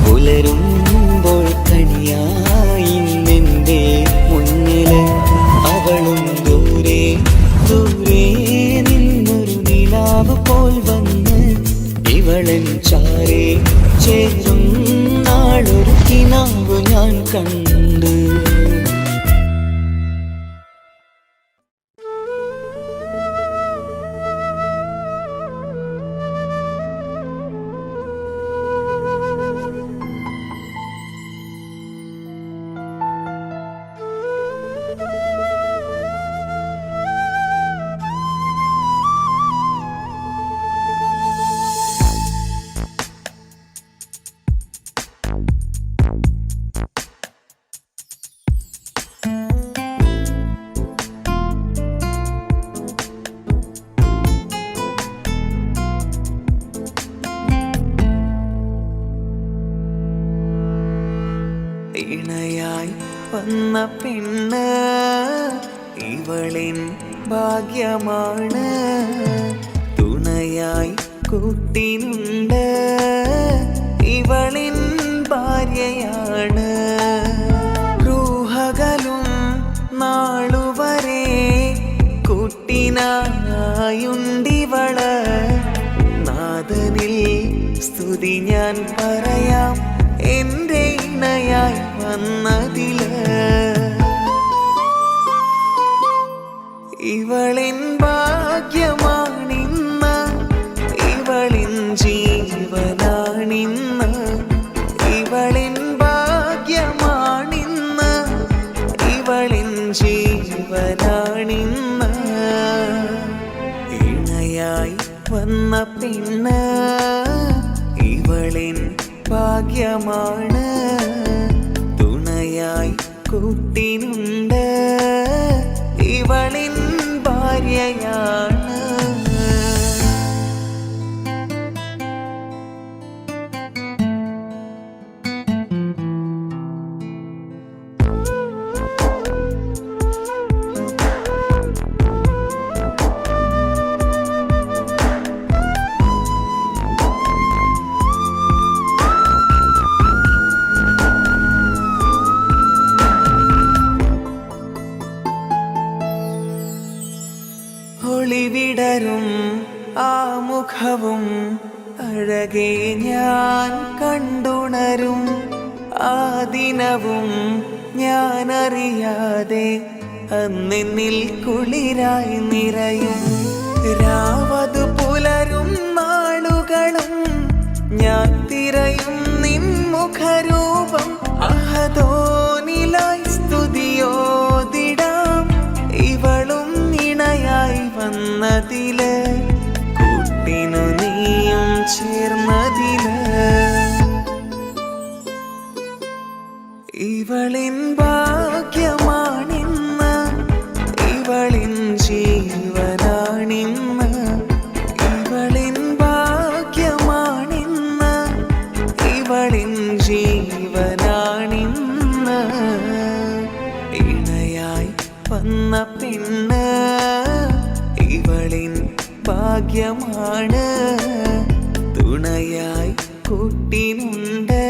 പുലരുമ്പോൾ കണിയായി നിന്റെ മുന്നില്. അവളും ദൂരെ ദൂരെ നിന്നൊരു നിലാവ് പോൽ വന്ന് ഇവളൻ ചാരേ ചേരും നാളൊരു കിനാവ് ഞാൻ കണ്ട്. ഇണയായി വന്ന പെണ്ണ് ഇവളിൻ ഭാഗ്യമാണ്. തുണയായി കൂട്ടിനുണ്ട് ഇവളിൻ ഭാര്യയാണ്. റൂഹകലും നാളുവരെ കൂട്ടിനായുണ്ടിവള്. നാഥനിൽ സ്തുതി ഞാൻ പറയാം എൻ്റെ ഇണയായി വന്നതില്. ഇവളിൻ ഭാഗ്യമാണിന്ന് ഇവളിൻ ജീവനാണിന്ന്. ഇവളിൻ ഭാഗ്യമാണിന്ന് ഇവളിൻ ജീവനാണിന്ന്. ഇണയായി വന്ന പെണ്ണ് ഇവളിൻ ഭാഗ്യമാണ്. തുണയായി കൂട്ടിനുണ്ട് ഇവളിൻ ഭാര്യയാണ്. ഒളിവിടരും ആ മുഖവും അഴകെ ഞാൻ കണ്ടുണരും. ആ ദിനവും ഞാനറിയാതെ അന്നെന്നിൽ കുളിരായി നിറയും. രാവതു പുലരും നാളുകളും ഞാൻ തിരയും നിൻ മുഖരൂപം. അഹദോനിലായി സ്തുതിയോതിടാം ഇവളും ഇണയായി വന്നതില്. കൂട്ടിനു നീയും ചേർന്നതില്. ഇവളിൻ ഭാഗ്യമാണിന്ന് ഇവളിൻ ജീവനാണിന്ന്. ഇവളിൻ ഭാഗ്യമാണിന്ന് ഇവളിൻ ജീവനാണിന്ന്. ഇണയായി വന്ന പെണ്ണ് ഇവളിൻ ഭാഗ്യമാണ്. തുണയായി കൂട്ടിനുണ്ട്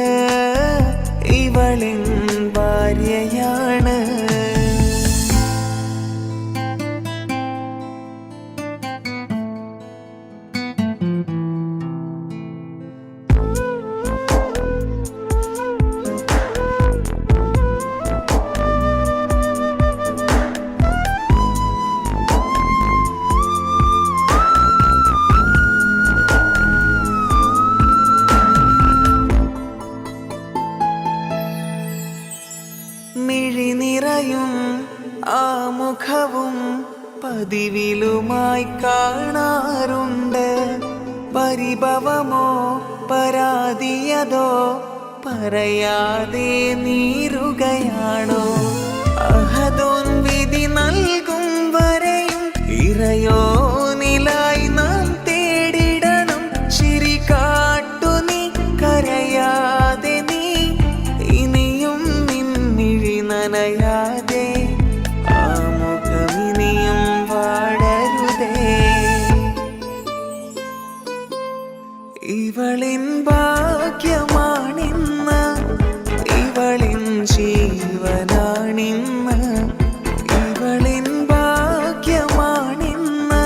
ഇവളിൻ ഭാര്യയാണ്. മിഴിനിറ പതിവിലുമായി കാണാറുണ്ട്. പരിഭവമോ പരാതിയതോ പറയാതെ നീറുകയാണോ? അഹദോൻ വിധി നൽകും വരെയും ഇറയോനിലായി നാം തേടിടണം. ചിരി കാട്ടു നീ കരയാതെ, നീ ഇനിയും നിൻമിഴി നനയാതെ, ആ മുഖമിനിയും വാടരുതേ. ഇവളിൻ ഭാഗ്യമാണിന്ന്, ഇവളിൻ ജീവനാണിന്ന്. ഇവളിൻ ഭാഗ്യമാണിന്ന്,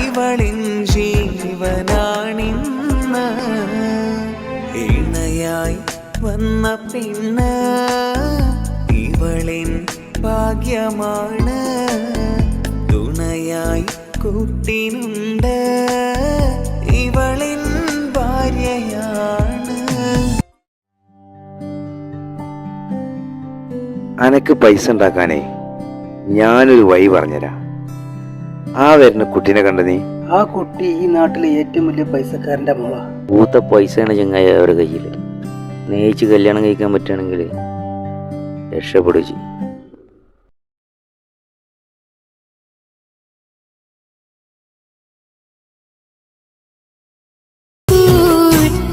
ഇവളിൻ ജീവനാണിന്ന്. ഇണയായി വന്ന പെണ്ണ് ഇവളിൻ ഭാഗ്യമാണ്. തുണയായി കൂട്ടിനുണ്ട്, ഇവളിൻ ഭാര്യയാണ്. അനക്ക് പൈസ ഉണ്ടാക്കാനേ ഞാനൊരു വഴി പറഞ്ഞുതരാം. ആ വരുന്ന കുട്ടീനെ കണ്ട നീ? ആ കുട്ടി ഈ നാട്ടിലെ ഏറ്റവും വലിയ പൈസക്കാരന്റെ മോളാ. പൂത്ത പൈസയാണ് ചങ്ങായി അവരുടെ കയ്യിൽ. സ്നേഹിച്ച് കല്യാണം കഴിക്കാൻ പറ്റുകയാണെങ്കിൽ രക്ഷപ്പെടുക ചെയ്യും.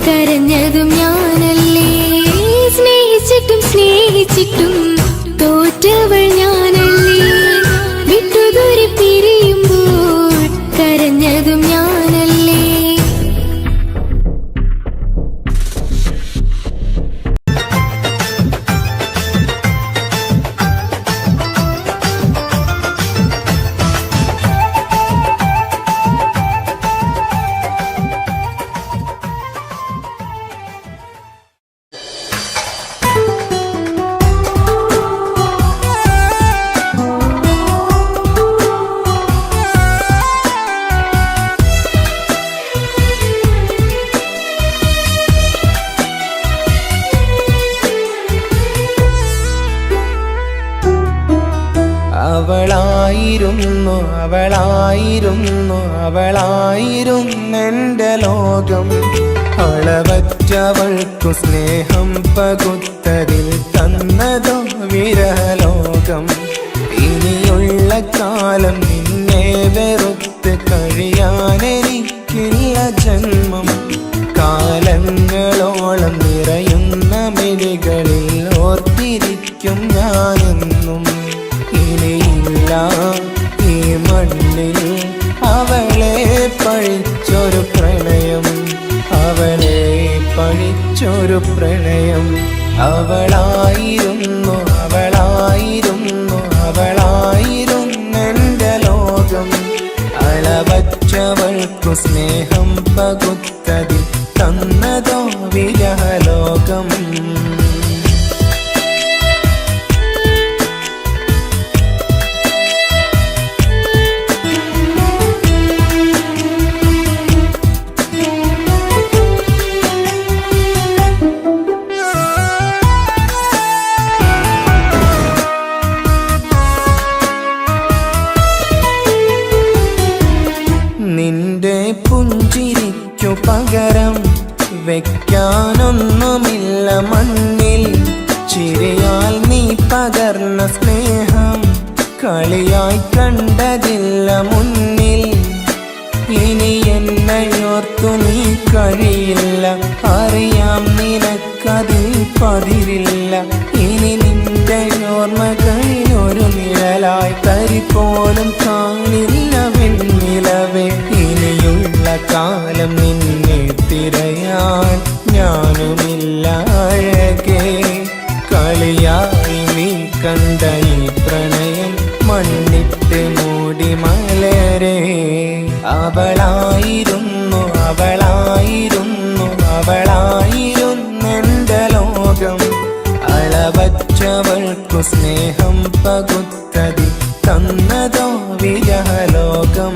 കരഞ്ഞതും ഞാനല്ലേ, സ്നേഹിച്ചിട്ടും സ്നേഹിച്ചിട്ടും തോറ്റവൾ ഞാനല്ലേ. വിട്ടുദൂരെ പിരിയുമ്പോൾ കരഞ്ഞതും ഞാനല്ലേ. അവളായിരുന്നു അവളായിരുന്നു അവളായിരുന്നെൻ്റെ ലോകം. അളവറ്റവൾക്കു സ്നേഹം പകുത്തതിൽ തന്നതോ വിരലോകം. ഇനിയുള്ള കാലം നിന്നെ വെറുത്ത് കഴിയാനെനിക്കില്ല ജന്മം. കാലങ്ങളോളം നിറയുന്ന മിഴികളിൽ ഓർത്തിരിക്കും ഞാനെന്നും. ഇനിയില്ല ഈ മണ്ണിൽ അവളെ പഴിച്ചൊരു പ്രണയം, അവളെ പഴിച്ചൊരു പ്രണയം. അവളായിരുന്നു അവളായിരുന്നു അവളായിരുന്നെൻ്റെ ലോകം. അളവറ്റവൾക്കു സ്നേഹം പകുത്തതിൽ തന്നതോ വിരഹലോകം. നിന്റെ പുഞ്ചിരിക്കു പകരം വെക്കാനൊന്നുമില്ല മണ്ണിൽ. ചിരിയാൽ നീ പകർന്ന സ്നേഹം കളിയായി കണ്ടതില്ല മുന്നിൽ. ഇനി എന്നയോർത്തു നീ കഴിയില്ല, അറിയാം നിനക്കതിൽ പതിരില്ല. ഇനി നിന്റെ ഓർമ്മകളിലൊരു നിഴലായി തരി പോലും കാണില്ല വെണ്ണിലവേ. ഇനിയുള്ള കാലം നിന്നെ തിരയാൻ ഞാനുമില്ല അഴകേ. കളിയായി നീ കണ്ട ഈ പ്രണയം മണ്ണിട്ട് മൂടി മലരേ. അവളായിരുന്നു അവളായിരുന്നു അവളായിരുന്നെൻ്റെ ലോകം. അളവറ്റവൾക്കു സ്നേഹം പകുത്തതി തന്നതോ വിരഹലോകം.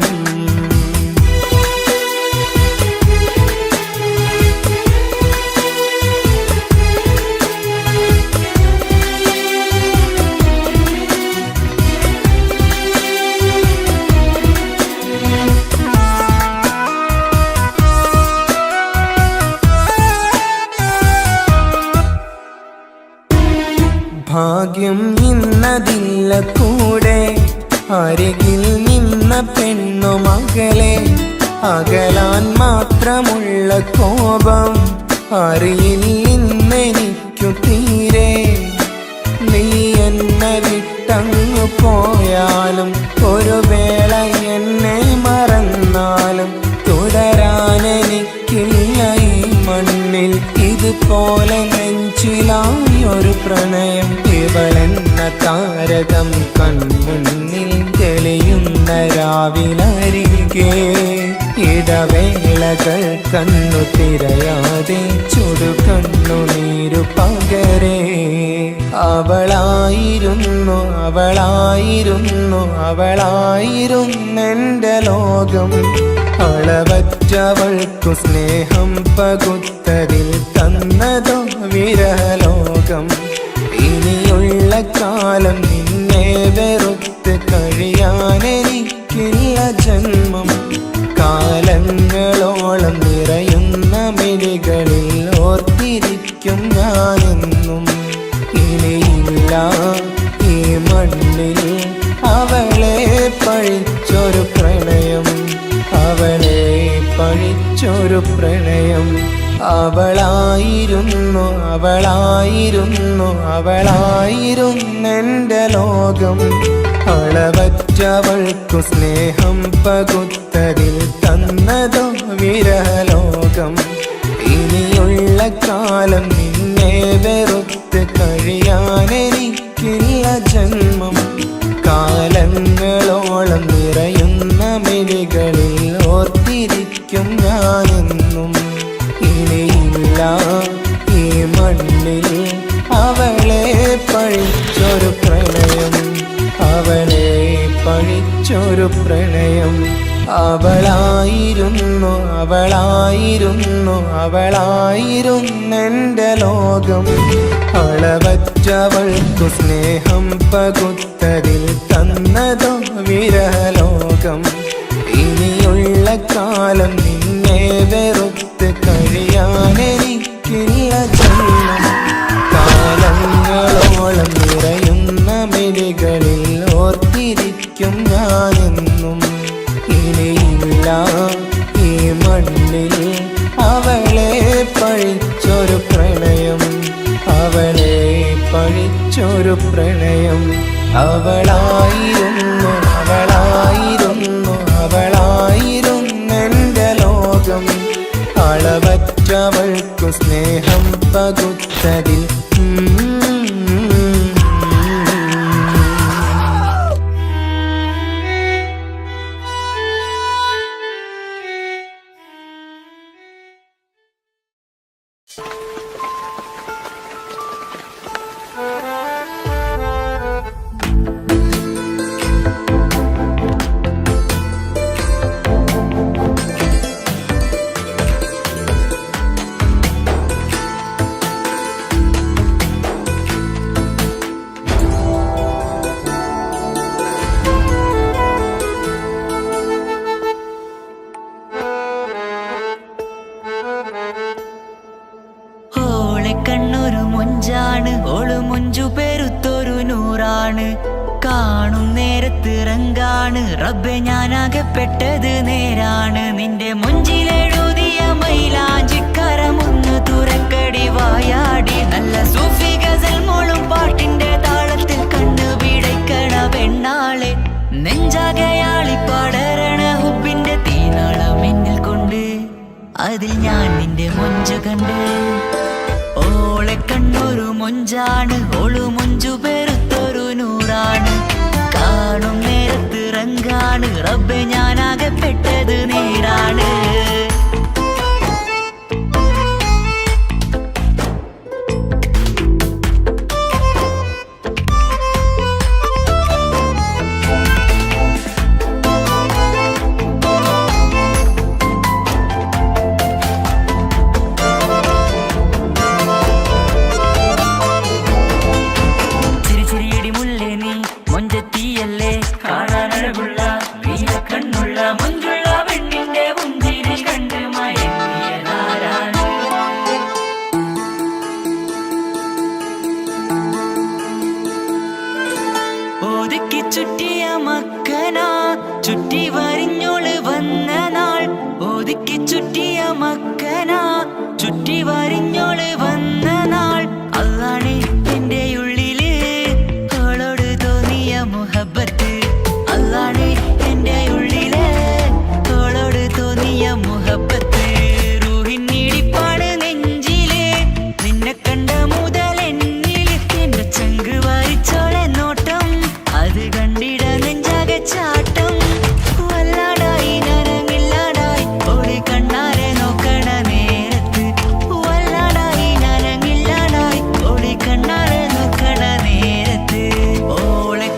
ഭാഗ്യം ഇന്നതില്ല കൂടെ അരികിൽ നിന്ന പെണ്ണു മകളെ അകലാൻ മാത്രമുള്ള കോപം അറിയില്ലെന്നെനിക്കു തീരെ നീ എന്നെ വിട്ടങ്ങു പോയാലും ഒരു വേള എന്നെ മറന്നാലും തുടരാനെനിക്കില്ല ഈ മണ്ണിൽ ഇതുപോലെ നെഞ്ചിലായൊരു പ്രണയം ഇവളെന്ന താരകം കൺമുന്നിൽ തെളിയുന്ന രാവിലരികെ ഇടവേളകൾ കണ്ണു തിരയാതെ ചുടുകണ്ണുനീരു പകരേ അവളായിരുന്നെന്റെ ലോകം അളവറ്റവൾക്കു സ്നേഹം പകുത്തതിൽ തന്നതോ വിരഹലോകം ഇനിയുള്ള കാലം നിന്നെ വെറുത്ത് കഴിയാനെനിക്കില്ല ജന്മം കാലങ്ങളോളം നിറയുന്ന മിഴികളിൽ ഓർത്തിരിക്കും ഞാനെന്നും ഇനിയില്ല ഈ മണ്ണിൽ അവളെ പഴിച്ചൊരു പ്രണയം അവളെ പഴിച്ചൊരു പ്രണയം അവളായിരുന്നെന്റെ ലോകം അളവറ്റവൾക്കു സ്നേഹം പകുത്തതിൽ തന്നതോ വിരഹലോകം ഇനിയുള്ള കാലം നിന്നെ വെറുത്ത് കഴിയാനെനിക്കില്ല ജന്മം കാലങ്ങളോളം നിറയുന്ന മിഴികളിൽ ഓർത്തിരിക്കും ഞാനെന്നും ഇനിയില്ല ഈ മണ്ണിൽ അവളെ പഴിച്ചൊരു പ്രണയം അവളെ പഴിച്ചൊരു പ്രണയം അവളായിരുന്നെന്റെ ലോകം അളവറ്റവൾക്കു സ്നേഹം പകുത്തതിൽ തന്നതോ വിരഹലോകം ഇനിയുള്ള കാലം നിന്നെ വെറുത്ത് കഴിയാനെനിക്കില്ല ജന്മം കാലങ്ങളോളം നിറയുന്ന മിഴികളിൽ ഓർത്തിരിക്കും ഞാനെന്നും ഇനിയില്ല ഈ മണ്ണിൽ അവളെ പഴിച്ചൊരു പ്രണയം അവളെ പഴിച്ചൊരു പ്രണയം അവളായിരുന്നെന്റെ ലോകം അളവറ്റവൾക്കു സ്നേഹം പകുത്തതിൽ കണ്ണൊരു മൊഞ്ചാണ് ഓള് മൊഞ്ചു പെരുത്തൊരു നൂറാണ് കാണും നേരത്ത് റങ്കാണ് റബ്ബെ ഞാനാകപ്പെട്ടത് നേരാണ് നിന്റെ മൊഞ്ചിലെഴുതിയ മൈലാഞ്ചിക്കരമൊന്ന് തുറക്കടി വായാടി നല്ല സൂഫി ഗസൽ മോളും പാട്ടിന്റെ താളത്തിൽ കണ്ണു പിടയ്ക്കണ പെണ്ണാളെ നെഞ്ചാകയാളി പടരണ ഹുബിന്റെ തീനാളം എന്നിൽ കൊണ്ട് അതിൽ ഞാൻ നിന്റെ മൊഞ്ചു കണ്ട് ഓളെ കണ്ണൊരു മൊഞ്ചാണ് ഓളു മൊഞ്ചു പെരുത്തൊരു നൂറാണ് കാണും നേരത്ത് റങ്കാണ് റബ്ബെ ഞാനാകപ്പെട്ടത് നേരാണ് മൊഞ്ചത്തിയല്ലേ കാണാനഴകുള്ള നീല കണ്ണുള്ള മഞ്ചുള്ള പെണ്ണിന്റെ മുഞ്ചിരി കണ്ണു മക്കന ചുറ്റി വരിഞ്ഞോള് വന്ന നാൾ അള്ളാണ് എന്റെ ഉള്ളില് അവളോട് തോന്നിയ മുഹബത്ത് അള്ളാണ് എന്റെ ഉള്ളില് അവളോട് തോന്നിയ മുഹബത്ത് റൂഹിന്നിടിപ്പാണ് നെഞ്ചില് നിന്നെ കണ്ട മുതൽ എന്നിൽ എന്റെ ചങ്ക് വായിച്ചോളെ നോട്ടം അത് കണ്ടിട നെഞ്ചാകെ ചാട്ടം വല്ലാടായി നനങ്ങില്ലാടായി ഓടി കണ്ണാരെ നോക്കണ നേരത്ത് വല്ലാടായി നനങ്ങില്ലാടായി ഓടി കണ്ണാരെ നോക്കണ നേരത്ത് ഓളെ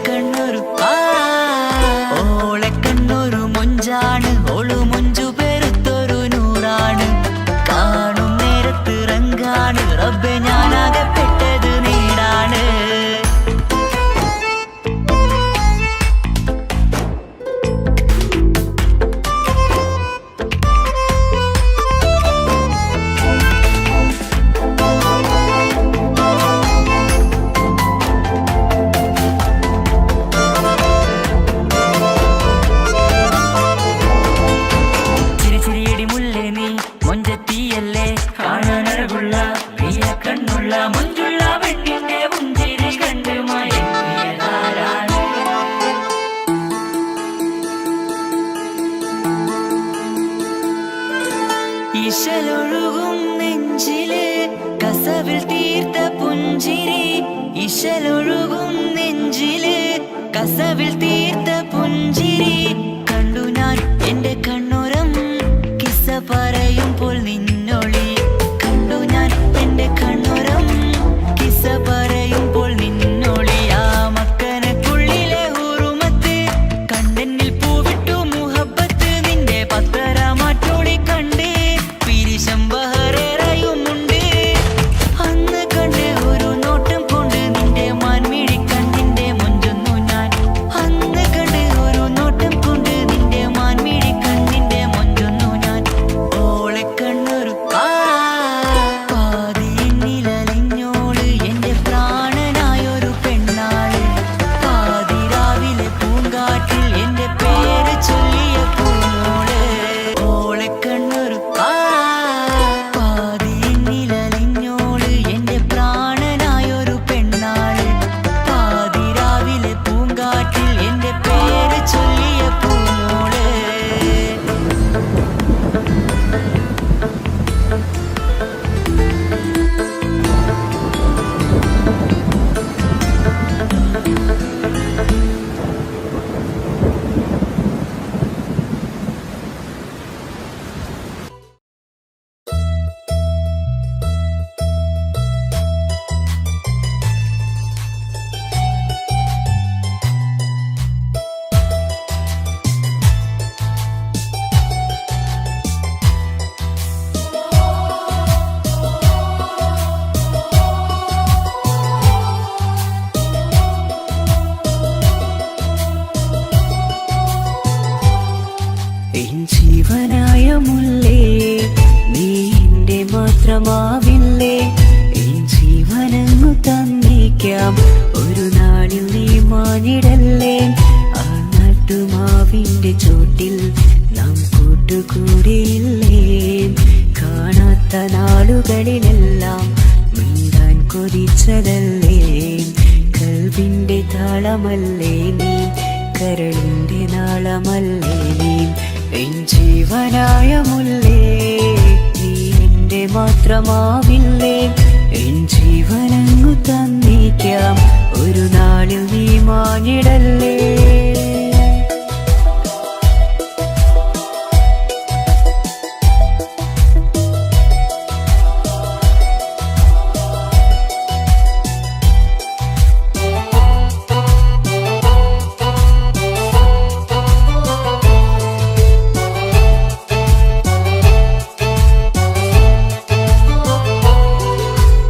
കണ്ണൊരു മൊഞ്ചാണ് ഓളു മൊഞ്ചു പെരുത്തൊരു നൂറാണ് കാണും നേരത്ത് റങ്കാണ് റബ്ബെ ഞാനാകപ്പെട്ടത് നേടാണ് ചിരിച്ചിരിയടി മുല്ലേ നീ മൊഞ്ചത്തിയല്ലേ കാണാനഴകുള്ള നീയ കണ്ണുള്ള മൊഞ്ചുള്ള പെണ്ണിന്റെ പുഞ്ചിരി കണ്ട് മയങ്ങിയതാരാണ് ഇശലൊഴുകും നെഞ്ചില് കസവിൽ തീർത്ത പുഞ്ചിരി ഇശലൊഴുകും നെഞ്ചില് കസവിൽ തീർത്ത പുഞ്ചിരി കണ്ടു ഞാൻ എന്റെ കണ്ണുരം കിസ്സ പറയുമ്പോൾ നിന്നൊളി കണ്ടു ഞാൻ എന്റെ കണ്ണുരം കിസ്സ പറയുമ്പോൾ നിന്നൊളി ആ മക്കനക്കുള്ളിലെ ഹുറുമത്ത് കണ്ടെന്നിൽ പൂവിട്ടു മുഹബത്ത് നിന്റെ പത്തര മാറ്റോളി കണ്ട് പിരിശം ബഹറേറയുമുണ്ട് അന്ന് കണ്ട് ഒരു നോട്ടം കൊണ്ട് നിന്റെ മാൻമിഴി കണ്ണിന്റെ മൊഞ്ചൊന്നു ഞാൻ അന്ന് കണ്ട് ഒരു നോട്ടം കൊണ്ട് നിന്റെ മാൻമിഴി കണ്ണിന്റെ മൊഞ്ചൊന്നു ഞാൻ ഓളെ കണ്ണൊരു പാതിന്നിലലിഞ്ഞോള് എന്റെ പ്രാണനായൊരു പെണ്ണാള് പാതിരാവിലെ പൂങ്കാറ്റിൽ എന്റെ പേര് ചൊല്ലിയ പൂമോള് ഓളെ കണ്ണൊരു പാതിന്നിലലിഞ്ഞോള് എന്റെ പ്രാണനായൊരു പെണ്ണാള് പാതിരാവിലെ പൂങ്കാറ്റിൽ എന്റെ പേര് ചൊല്ലിയ പൂമോള് എൻ ജീവനായ മുല്ലേ നീ എന്റെ മാത്രമാവില്ലേ എൻ ജീവനങ്ങു തന്നേക്കാം ഒരു നാളിൽ നീ മാനിടല്ലേ ആ നാട്ടുമാവിന്റെ ചോട്ടിൽ നാം കൂട്ടുകൂടിയില്ലേ കാണാത്ത നാളുകളിലെല്ലാം മിണ്ടാൻ കൊതിച്ചതല്ലേ കൽവിന്റെ താളമല്ലേ നീ കരളിന്റെ നാളമല്ലേ നീ എൻ ജീവനായ മുല്ലേ നീ എന്റെ മാത്രമാവില്ലേ എൻ ജീവനങ്ങു തന്നേക്കാം ഒരു നാളിൽ നീ മാനിടല്ലേ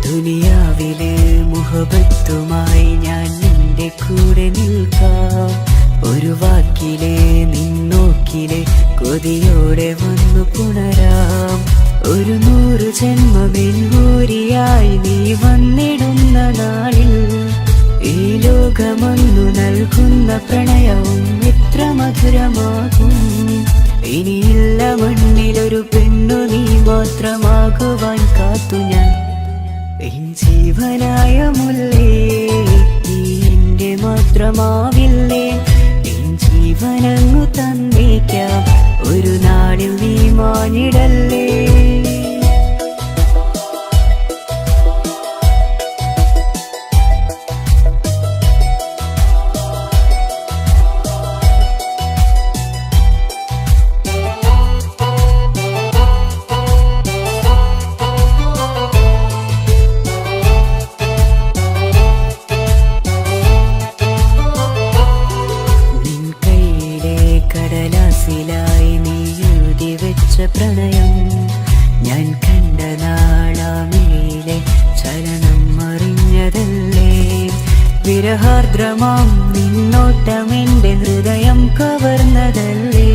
ദുനിയാവിലെ മുഹബത്തുമായി ഞാൻ നിന്റെ കൂടെ നിൽക്കാം ഒരു വാക്കിലെ നിന്നോക്കിലെ കൊതിയോടെ വന്നു പുണരാം ഒരു 100 ജന്മമെൻകൂരിയായി നീ വന്നിടുന്ന നാളിൽ ഈ ലോകമൊന്നു നൽകുന്ന പ്രണയവും എത്ര മധുരമാകും ഇനിയില്ല മണ്ണിലൊരു പെണ്ണു നീ മാത്രമാകുവാൻ കാത്തു ഞാൻ. എൻ ജീവനായ മുല്ലേ നീ എന്റെ മാത്രമാവില്ലേ. എൻ ജീവനങ്ങു തന്നേക്കാം ഒരു നാളിൽ നീ മാഞ്ഞിടല്ലേ. കടലാസിലായി നീ എഴുതി വെച്ച പ്രണയം ഞാൻ കണ്ട നാളാമേലെ ചലനം അറിഞ്ഞതല്ലേ. വിരഹാർദ്രമാം നിന്നോട്ടം എൻ്റെ ഹൃദയം കവർന്നതല്ലേ.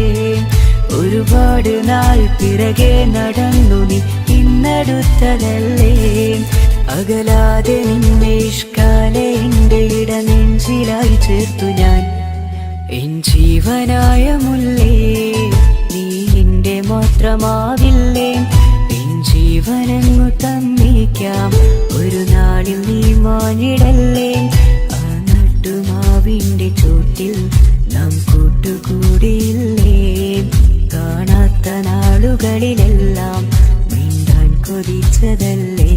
ഒരുപാട് നാൾ പിറകെ നടന്നു നീ ഇന്നടുത്തതല്ലേ. അകലാതെ നിന്നെ ഇഷ്കാലെ എൻ്റെ ഇടനെഞ്ചിലായി ചേർത്തു ഞാൻ. എൻ ജീവനായ മുല്ലേ നീ എന്റെ മാത്രമാവില്ലേ. എൻ ജീവനങ്ങു തന്നേക്കാം ഒരു നാളിൽ നീ മാഞ്ഞിടല്ലേ. ആ നട്ടുമാവിന്റെ ചോട്ടിൽ നാം കൂട്ടുകൂടിയില്ലേ. കാണാത്ത നാളുകളിലെല്ലാം മിണ്ടാൻ കൊതിച്ചതല്ലേ.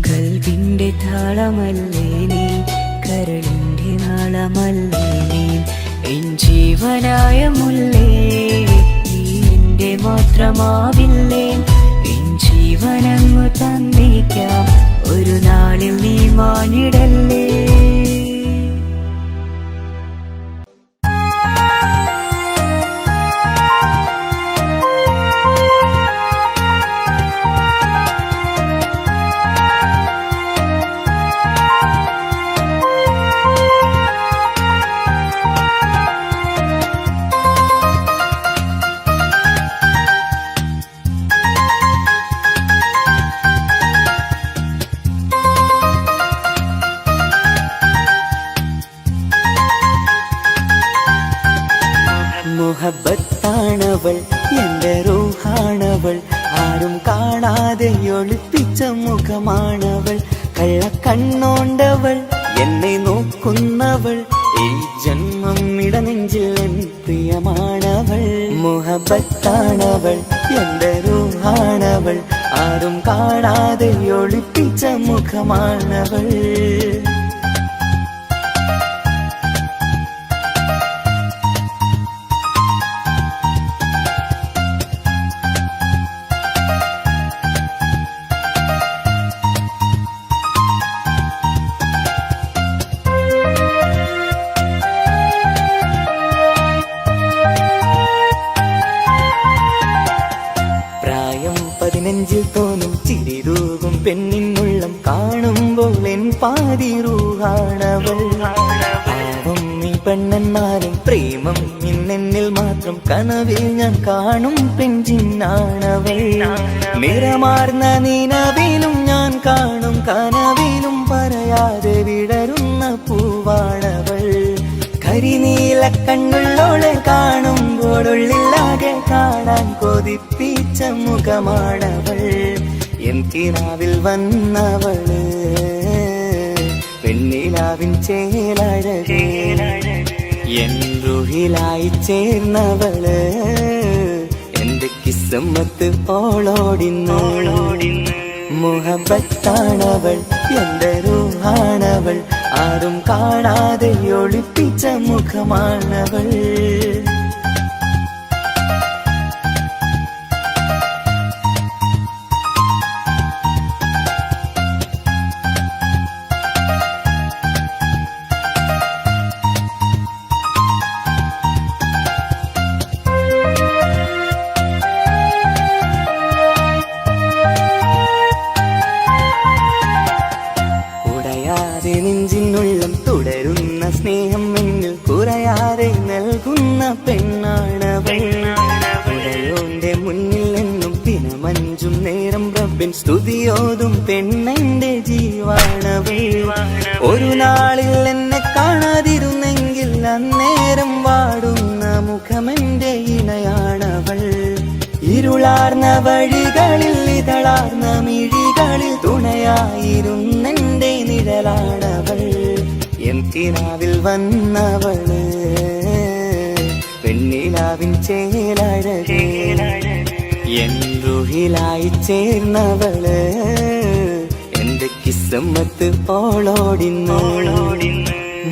കൽവിന്റെ താളമല്ലേ നീ, കരളിന്റെ നാളമല്ലേ നീ. എൻ ജീവനായ മുല്ലേ നീ എന്റെ മാത്രമാവില്ലേ. എൻ ജീവനങ്ങു തന്നേക്കാം ഒരു നാളിൽ നീ മാഞ്ഞിടല്ലേ. മുഹബത്താണവൾ എൻ്റെ റൂഹാണവൾ. ആരും കാണാതെ ഒളിപ്പിച്ച മുഖമാണവൾ. കള്ളക്കണ്ണോണ്ടവൾ എന്നെ നോക്കുന്നവൾ. ഈ ജന്മം ഇടനെഞ്ചിൽ എൻ പ്രിയമാണവൾ. മുഹബത്താണവൾ എൻ്റെ റൂഹാണവൾ. ആരും കാണാതെ ഒളിപ്പിച്ച മുഖമാണവൾ. നെഞ്ചിൽ തോന്നും ചിരിതൂകും പെണ്ണിനുള്ളം കാണുമ്പോൾ എൻ പാതി റൂഹാണവൾ. പാവം നീ പെണ്ണെന്നാലും പ്രേമം ഇന്നെന്നിൽ മാത്രം. കനവിൽ ഞാൻ കാണും പെഞ്ചിന്നാണവൾ. നിറമാർന്ന നിലവിലും ഞാൻ കാണും കനവിലും പറയാതെ വിടരുന്ന പൂവാണവൾ. കരിനീല കണ്ണുള്ളോളെ കാണുമ്പോഴുള്ളിലാകെ കാണാൻ കൊതിപ്പിച്ച മുഖമാണവൾ. എൻ കിനാവിൽ വന്നവള് പെണ്ണിലാവിൻ ചേലഴകേ. എൻ റുഹിലായി ചേർന്നവള് എന്റെ കിസ്മത്ത് ഓളോടിന്ന്. മുഹബത്താണവൾ എൻ്റെ റൂഹാണവൾ. ആരും കാണാതെ ഒളിപ്പിച്ച മുഖമാണവൾ. നെഞ്ചിനുള്ളം തുടരുന്ന സ്നേഹം എന്നിൽ കുറയാതെ നൽകുന്ന പെണ്ണാണവൾ. ഉടയോന്റെ മുന്നിൽ എന്നും ദിനമഞ്ചും നേരം റബ്ബിൻ സ്തുതിയോതും പെണ്ണെന്റെ ജീവാണവൾ. ഒരു നാളിൽ എന്നെ കാണാതിരുന്നെങ്കിൽ അന്നേരം വാടുന്ന മുഖമെന്റെ ഇണയാണവൾ. അവൾ ഇരുളാർന്ന വഴികളിൽ ഇതളാർന്ന മിഴികളിൽ തുണയായിരുന്നെന്റെ നിഴലാണവൾ എന്തിനാവിൽ വന്നവള് പെണ്ണിലാവിൻ ചേലഴകേ എന്റുഹിലായി ചേർന്നവള് എന്റെ കിസ്മത്ത് ഓളോടിന്ന്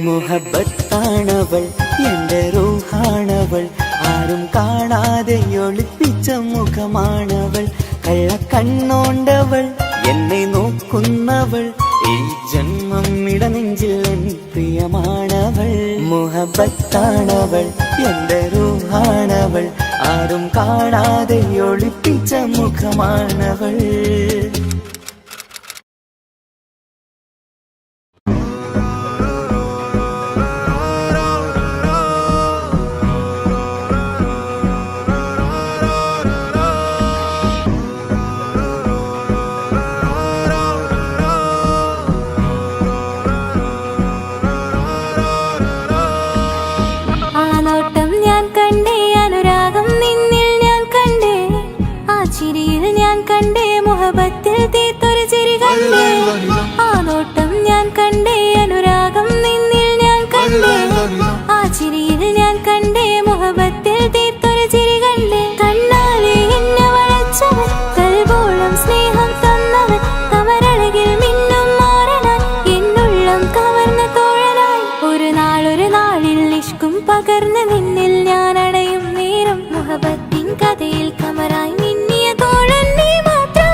മുഹബത്താണവൾ എന്റെ റൂഹാണവൾ ആരും കാണാതെ ഒളിപ്പിച്ച മുഖമാണവൾ കള്ളക്കണ്ണോണ്ടവൾ എന്നെ നോക്കുന്നവൾ ഈ ജന്മം ഇടനെഞ്ചിൽ എൻ പ്രിയമാണവൾ മുഹബത്താണവൾ എന്റെ റൂഹാണവൾ ആരും കാണാതെ ഒളിപ്പിച്ച മുഖമാണവൾ മുഹബത്തിൽ തീർത്തൊരു ചിരി കണ്ടേ ആ നോട്ടം ഞാൻ കണ്ടേ അനുരാഗം നിന്നിൽ ഞാൻ കണ്ടേ ആ ചിരിയിൽ ഞാൻ കണ്ടേ മുഹബത്തിൽ തീർത്തൊരു ചിരി കണ്ടേ കണ്ണാലെ എന്നെ വളച്ചവൻ കൽബോളം സ്നേഹം തന്നവൻ കമരഴകിൽ മിന്നും മാറനാൻ എന്നുള്ളം കവർന്ന തോഴനായി ഒരു നാളിൽ ഇഷ്കും പകർന്ന് നിന്നിൽ ഞാൻ അടയും നേരം മുഹബത്തിൻ കഥയിൽ കമറായി മിന്നിയ തോഴൻ നീ മാത്രം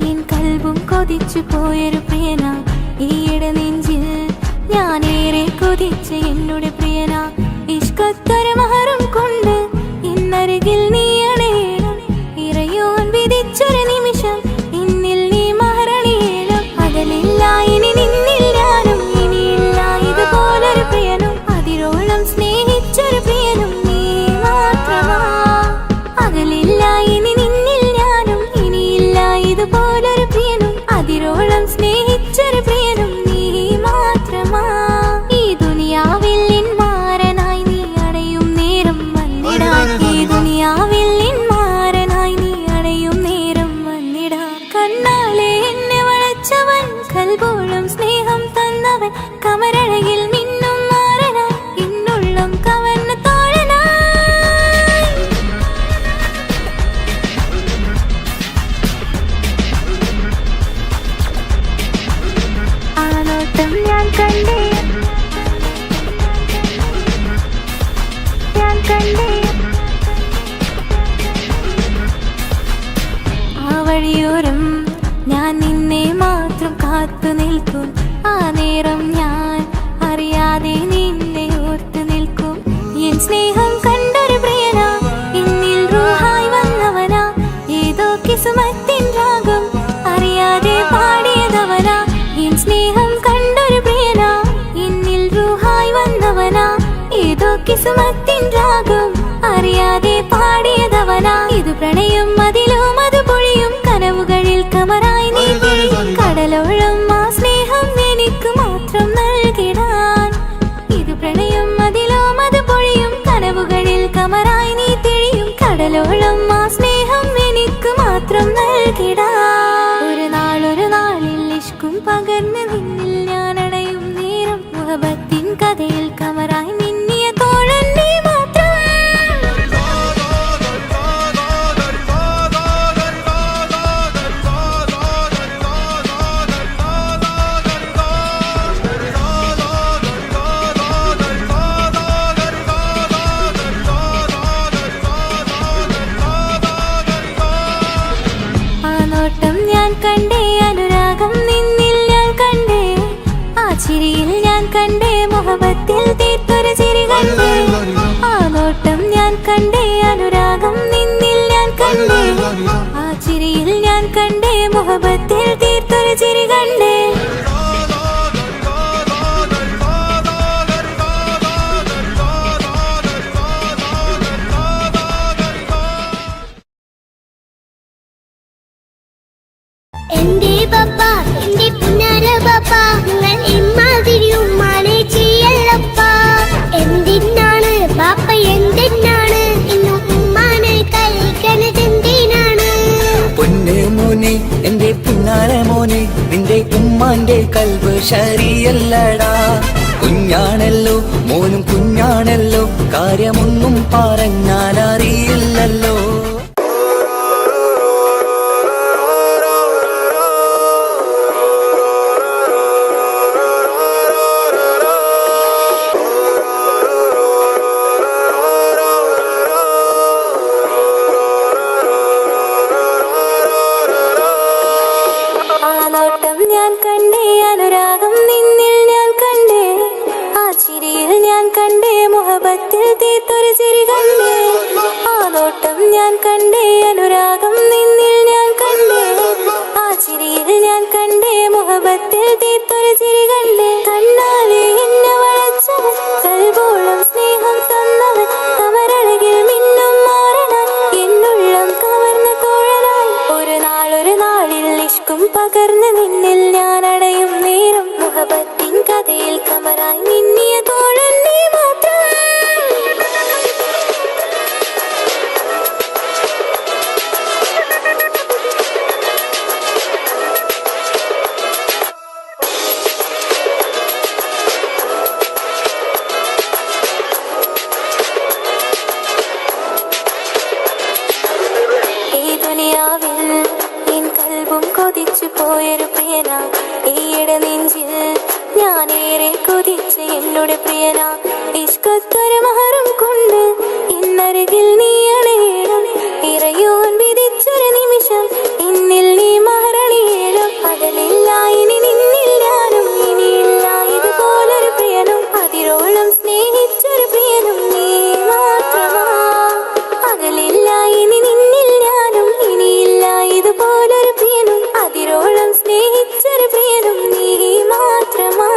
എൻ കൽബും കൊതിച്ചു പോയൊരു പ്രിയന ഈയിടെ നെഞ്ചിൽ ഞാനേറെ കൊതിച്ച എന്നോട് പ്രിയന ഇഷ്കത്തൊരു മഹറും കൊണ്ട് ഇന്നരികിൽ നീ അണയണം ഇറയോൻ വിധിച്ചൊരു നിമിഷം ഇന്നിൽ നീ മഹറണിയേണം അകലില്ല ഇനി നിന്നിൽ ഞാനും ഇനിയില്ല ഇതുപോലൊരു പ്രിയനും അതിരോളം സ്നേഹിച്ചൊരു പ്രിയനും നീ മാത്രമാ അകലില്ല ഇനി നിന്നിൽ ഞാനും ഇനിയില്ല ഇതുപോലൊരു പ്രിയനും അതിരോളം സ്നേഹിച്ചൊരു പ്രിയനും നീ മാത്രമാ ഈ ദുനിയാവിൽ എൻ മാരനായി നീ അടയും നേരം വന്നിടാൻ ഈ ദുനിയാവിൽ എൻ മാരനായി നീ അടയും നേരം വന്നിടാൻ കണ്ണാലെ എന്നെ വളച്ചവൻ കൽബോളം സ്നേഹം തന്നവൻ കമരഴകിൽ മിന്നും മാറനായി എന്നുള്ളം കവർന്ന തോഴനായി ഞാൻ കണ്ടേ ആ വഴിയോരം ഞാൻ നിന്നെ മാത്രം കാത്തു നിൽക്കും ആ നേരം ഞാൻ അറിയാതെ നിന്നെ ഓർത്തു നിൽക്കും എൻ സ്നേഹം കണ്ടൊരു പ്രിയന എന്നിൽ റൂഹായി വന്നവനാ ഏതോ കിസുമത്തിൻ രാഗം അറിയാതെ പാടിയതവനാ എൻ സ്നേഹം കണ്ടൊരു പ്രിയന എന്നിൽ റൂഹായി വന്നവനാ ഏതോ കിസുമത്തിൻ രാഗം അറിയാതെ പാടിയതവനാ ഇത് പ്രണയം അതിലും അത് പൊഴിയും കനവുകളിൽ കമറായി നീ കടലോളം ആ സ്നേഹം എനിക്ക് മാത്രം നൽകിടാൻ ഇത് പ്രണയം അതിലും അത് പൊഴിയും കനവുകളിൽ കമറായി നീ തെളിയും കടലോളം ആ സ്നേഹം എനിക്ക് മാത്രം നൽകിടാൻ ഒരു നാളിൽ ഇഷ്കും പകർന്ന് നിന്നിൽ ഞാൻ അടയും നേരം മുഹബത്തിൻ കഥയിൽ കമറായി മിന്നിയ തോഴൻ നീ മാത്രം ആ നോട്ടം ഞാൻ കണ്ടേ അനുരാഗം നിന്നിൽ ഞാൻ കണ്ടേ ആ ചിരിയിൽ ഞാൻ കണ്ടേ മുഹബത്തിൽ തീർത്തൊരു ചിരി കണ്ടേ ആ നോട്ടം ഞാൻ കണ്ടേ അനുരാഗം നിന്നിൽ ഞാൻ കണ്ടേ ആ ചിരിയിൽ ഞാൻ കണ്ടേ മുഹബത്തിൽ തീർത്തൊരു ചിരി കണ്ടേ ഉമ്മാന്റെ കൽബ് ശരിയല്ലടാ. കുഞ്ഞാണല്ലോ മോനും കുഞ്ഞാണല്ലോ, കാര്യമൊന്നും പറഞ്ഞാൽ അറിയില്ലല്ലോ. ഞാൻ കണ്ടേ അനുരാഗം നിന്നിൽ ഞാൻ കണ്ടേ, ആ ചിരിയിൽ ഞാൻ കണ്ടേ മുഹബത്തിൽ തീർത്തൊരു ചിരി കണ്ടേ. ആ നോട്ടം ഞാൻ കണ്ടേ അനുരാഗം നിന്നിൽ ഞാൻ കണ്ടേ, ആ ചിരിയിൽ ഞാൻ കണ്ടേ മുഹബത്തിൽ തീർത്തൊരു ചിരി കണ്ടേ. കണ്ണാലെ എന്നെ വളച്ചവൻ, കൽബോളം സ്നേഹം തന്നവൻ, കമരഴകിൽ മിന്നും മാറനായി എന്നുള്ളം കവർന്ന തോഴനായി. ഒരു നാളിൽ ഇഷ്കും പകർന്ന് നിന്നിൽ ഞാൻ അടയും നേരം, മുഹബത്തിൻ കഥയിൽ കമറായി നിന്നിയ തോഴൻ നീ മാത്രം. ഈ ദുനിയാവിൽ എൻ കൽബും കൊതിച്ചു പോയൊരു പ്രിയന, ഈയിടെ നെഞ്ചിൽ ഞാനേറെ കൊതിച്ച് എന്നോട് പ്രിയന. ഇഷ്കത്തൊരു മഹറും കൊണ്ട് ഇന്നരികിൽ നീ അണയണം, ഇറയോൻ വിധിച്ചൊരു നിമിഷം എന്നിൽ നീ മഹറണിയേണം. പകലില്ല ഇനി നിന്നിൽ ഞാനും, ഇനിയില്ല ഇതുപോലൊരു പ്രിയനും, അതിരോളം സ്നേഹിച്ചൊരു പ്രിയനും നീ മാത്രമാ. പകലില്ല ഇനി നിന്നിൽ ഞാനും, ഇനിയില്ല ഇതുപോലൊരു പ്രിയനും, അതിരോളം സ്നേഹിച്ചൊരു പ്രിയനും നീ മാത്രമാ.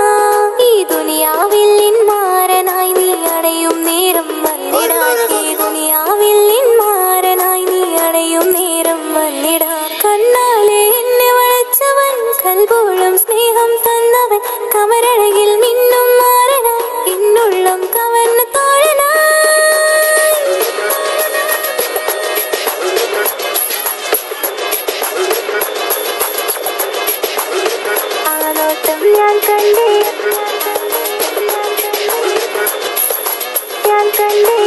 ഈ ദുനിയാവിൽ മാരനായി നീ അടയും നേരം വന്നിടാൻ, ഈ ദുനിയാവിൽ മാരനായി നീ അടയും നേരം വന്നിടാൻ. കണ്ണാലെ എന്നെ വളച്ചവൻ, കൽബോളം സ്നേഹം തന്നവൻ, കമരഴകിൽ മിന്നും മാറനായി എന്നുള്ളം കവർന്ന തോഴനായി. ആ നോട്ടം ഞാൻ കണ്ടേ, ഞാൻ കണ്ടേ.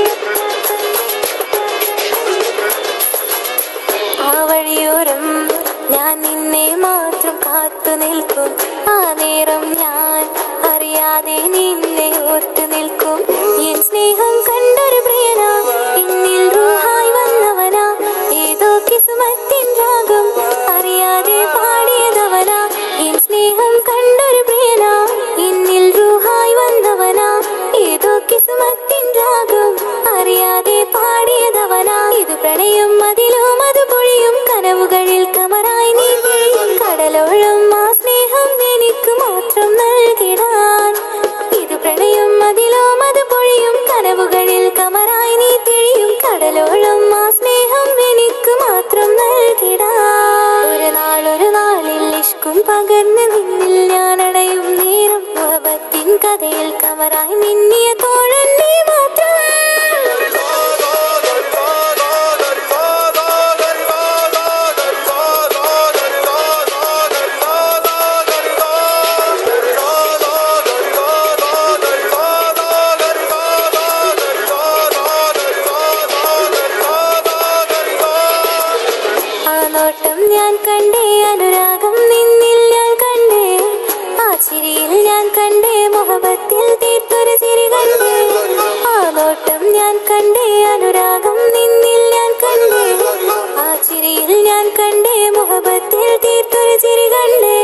ആ വഴിയോരം ഞാൻ നിന്നെ മാത്രം കാത്തു നിൽക്കും, ആ നേരം ഞാൻ അറിയാതെ നിന്നെ ഓർത്തു നിൽക്കും. എൻ സ്നേഹം കണ്ടൊരു പ്രിയനാ, എന്നിൽ റൂഹായി വന്നവനാ, ഏതോ കിസ്മത്തിൻ രാഗം അറിയാതെ പാടിയതവനാ. എൻ സ്നേഹം കണ്ടൊരു പ്രിയനാ, എന്നിൽ റൂഹായി വന്നവനാ, ഏതോ കിസ്മത്തിൻ രാഗം അറിയാതെ പാടിയതവനാ. ഇത് പ്രണയം അതിലും അത് പൊഴിയും, കനവുകളിൽ കമറായി നീ പൊഴിയും, കടലോളം ആ സ്നേഹം എനിക്ക് മാത്രം നൽകിടാൻ. ഇത് പ്രണയം അതിലും അത് പൊഴിയും, കനവുകളിൽ കമറായി നീ തെളിയും, കടലോളം ആ സ്നേഹം എനിക്ക് മാത്രം നൽകിടാൻ. ഒരു നാളിൽ ഇഷ്കും പകർന്ന് നിന്നിൽ ഞാൻ അടയും നേരം, മുഹബത്തിൻ കഥയിൽ കമറായി നിന്നിയ തോഴൻ നീ മാത്രം. ആ നോട്ടം ഞാൻ കണ്ടേ അനുരാഗം നിന്നിൽ ഞാൻ കണ്ടേ, ആ ചിരിയിൽ ഞാൻ കണ്ടേ മുഹബത്തിൽ തീർത്തൊരു ചിരി കണ്ടേ. ആ നോട്ടം ഞാൻ കണ്ടേ അനുരാഗം നിന്നിൽ ഞാൻ കണ്ടേ, ആ ചിരിയിൽ ഞാൻ കണ്ടേ മുഹബത്തിൽ തീർത്തൊരു ചിരി കണ്ടേ.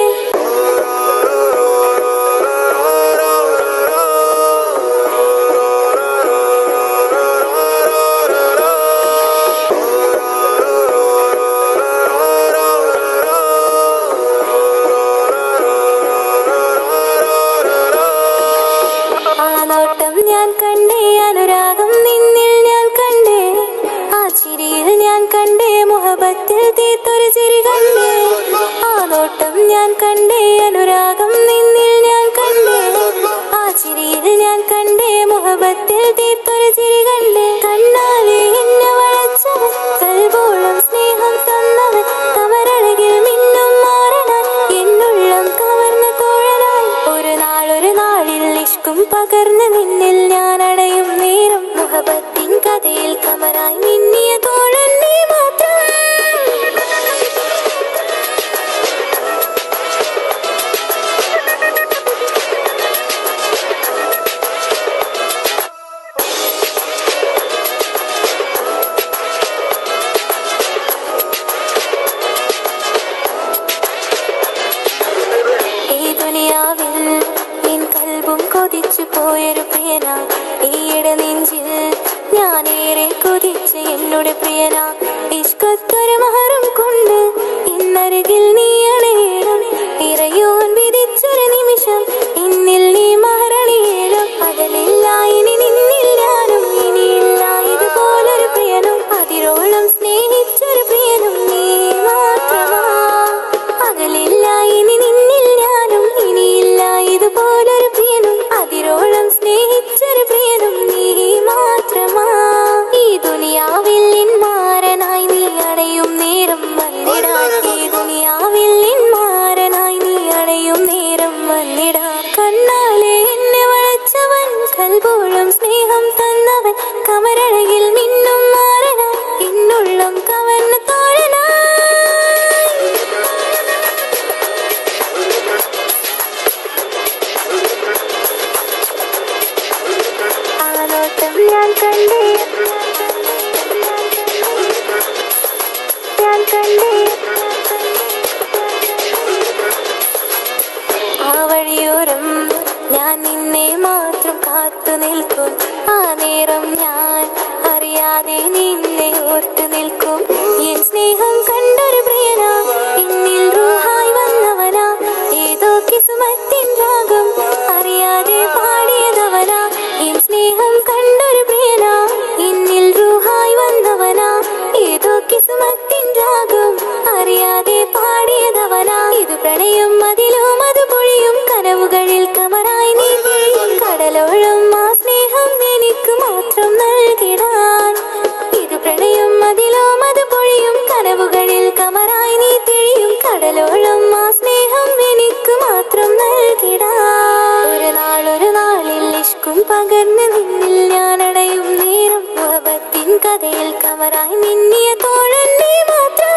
ആ നോട്ടം ഞാൻ കണ്ടേ അനുരാഗം നിന്നിൽ ഞാൻ കണ്ടേ, ആ ചിരിയിൽ ഞാൻ കണ്ടേ മുഹബത്തിൽ തീർത്തൊരു ചിരി കണ്ടേ. ആ നോട്ടം ഞാൻ കണ്ടേ അനുരാഗം നിന്നിൽ ഞാൻ കണ്ടേ, ആ ചിരിയിൽ ഞാൻ കണ്ടേ മുഹബത്തിൽ തീർത്തൊരു ചിരി കണ്ടേ. കണ്ണാലെ എന്നെ വളച്ചവൻ, കൽബോളം സ്നേഹം തന്നവൻ, കമരഴകിൽ മിന്നും മാറനായി എന്നുള്ളം കവർന്ന എന്നുടെ പ്രിയനാ ഇഷ്കത്തൊരു മഹറും കൊണ്ട് ഇന്നരികിൽ നീ അണയണം ഇറയോൻ വിധിച്ചൊരു നിമിഷം ഇന്നിൽ നീ മഹറണിയേണം പകലില്ല ഇനി നിന്നിൽ ഞാനും ഇനിയില്ല ഇതുപോലൊരു പ്രിയനും അതിരോളം സ്നേഹിച്ചൊരു പ്രിയനും നീ മാത്രമാ പകലില്ല ഇനി നിന്നിൽ ഞാനും ഇനിയില്ല ഇതുപോലൊരു പ്രിയനും അതിരോളം സ്നേഹിച്ചൊരു പ്രിയനും നീ മാത്രമാ ഈ ദുനിയാവിൽ നിന്മാരനായി നീ അടയും നേരം വന്നിടാൻ ഈ ദുനിയാവിൽ നിന്മാരനായി നീ അടയും നേരം വന്നിടാൻ കണ്ണാലെ എന്നെ വളച്ചവൻ കൽബോളം സ്നേഹം തന്നവൻ കമരഴകിൽ നിന്നും മാറനായി ഇന്നുള്ളം കവർന്ന തോഴനായി ആനോട്ടം ഞാൻ കണ്ടേ ആ വഴിയോരം ഞാൻ നിന്നെ മാത്രം കാത്തു നിൽക്കും ആ നേരം ഞാൻ അറിയാതെ നിന്നെ ഓർത്തു നിൽക്കും എൻ സ്നേഹം കണ്ടൊരു പ്രിയനാ എന്നിൽ റൂഹായി വന്നവനാ ഏതോ കിസ്മത്തിൻ രാഗം അറിയാതെ പാടിയതവനാ എൻ സ്നേഹം കണ്ടൊരു പ്രിയനാ എന്നിൽ റൂഹായി വന്നവനാ ഏതോ കിസ്മത്തിൻ രാഗം അറിയാതെ പാടിയതവനാ ഇത് പ്രണയം അതിലും അത് പൊഴിയും കനവുകളിൽ കമറായി നീ കടലോളം ആ സ്നേഹം എനിക്ക് മാത്രം നൽകിടാൻ ഇത് പ്രണയം അതിലും അത് പൊഴിയും കനവുകളിൽ കമറായി നീ തെളിയും കടലോളം ആ സ്നേഹം എനിക്ക് മാത്രം നൽകിടാൻ ഒരു നാളിൽ ഇഷ്കും പകർന്ന് നിന്നിൽ ഞാൻ അടയും നേരം മുഹബത്തിൻ കഥയിൽ കമറായി മിന്നിയ തോഴൻ നീ മാത്രം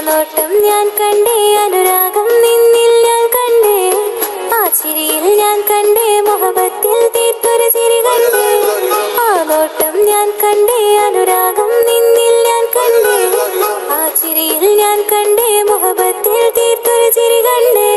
നോട്ടം ഞാൻ കണ്ടേ അനുരാഗം നിന്നിൽ ഞാൻ കണ്ടേ ആ ചിരിയിൽ ഞാൻ കണ്ടേ മുഹബത്തിൽ തീർത്തൊരു ചിരി കണ്ടേ ആ നോട്ടം ഞാൻ കണ്ടേ അനുരാഗം നിന്നിൽ ഞാൻ കണ്ടേ ആ ചിരിയിൽ ഞാൻ കണ്ടേ മുഹബത്തിൽ തീർത്തൊരു ചിരി കണ്ടേ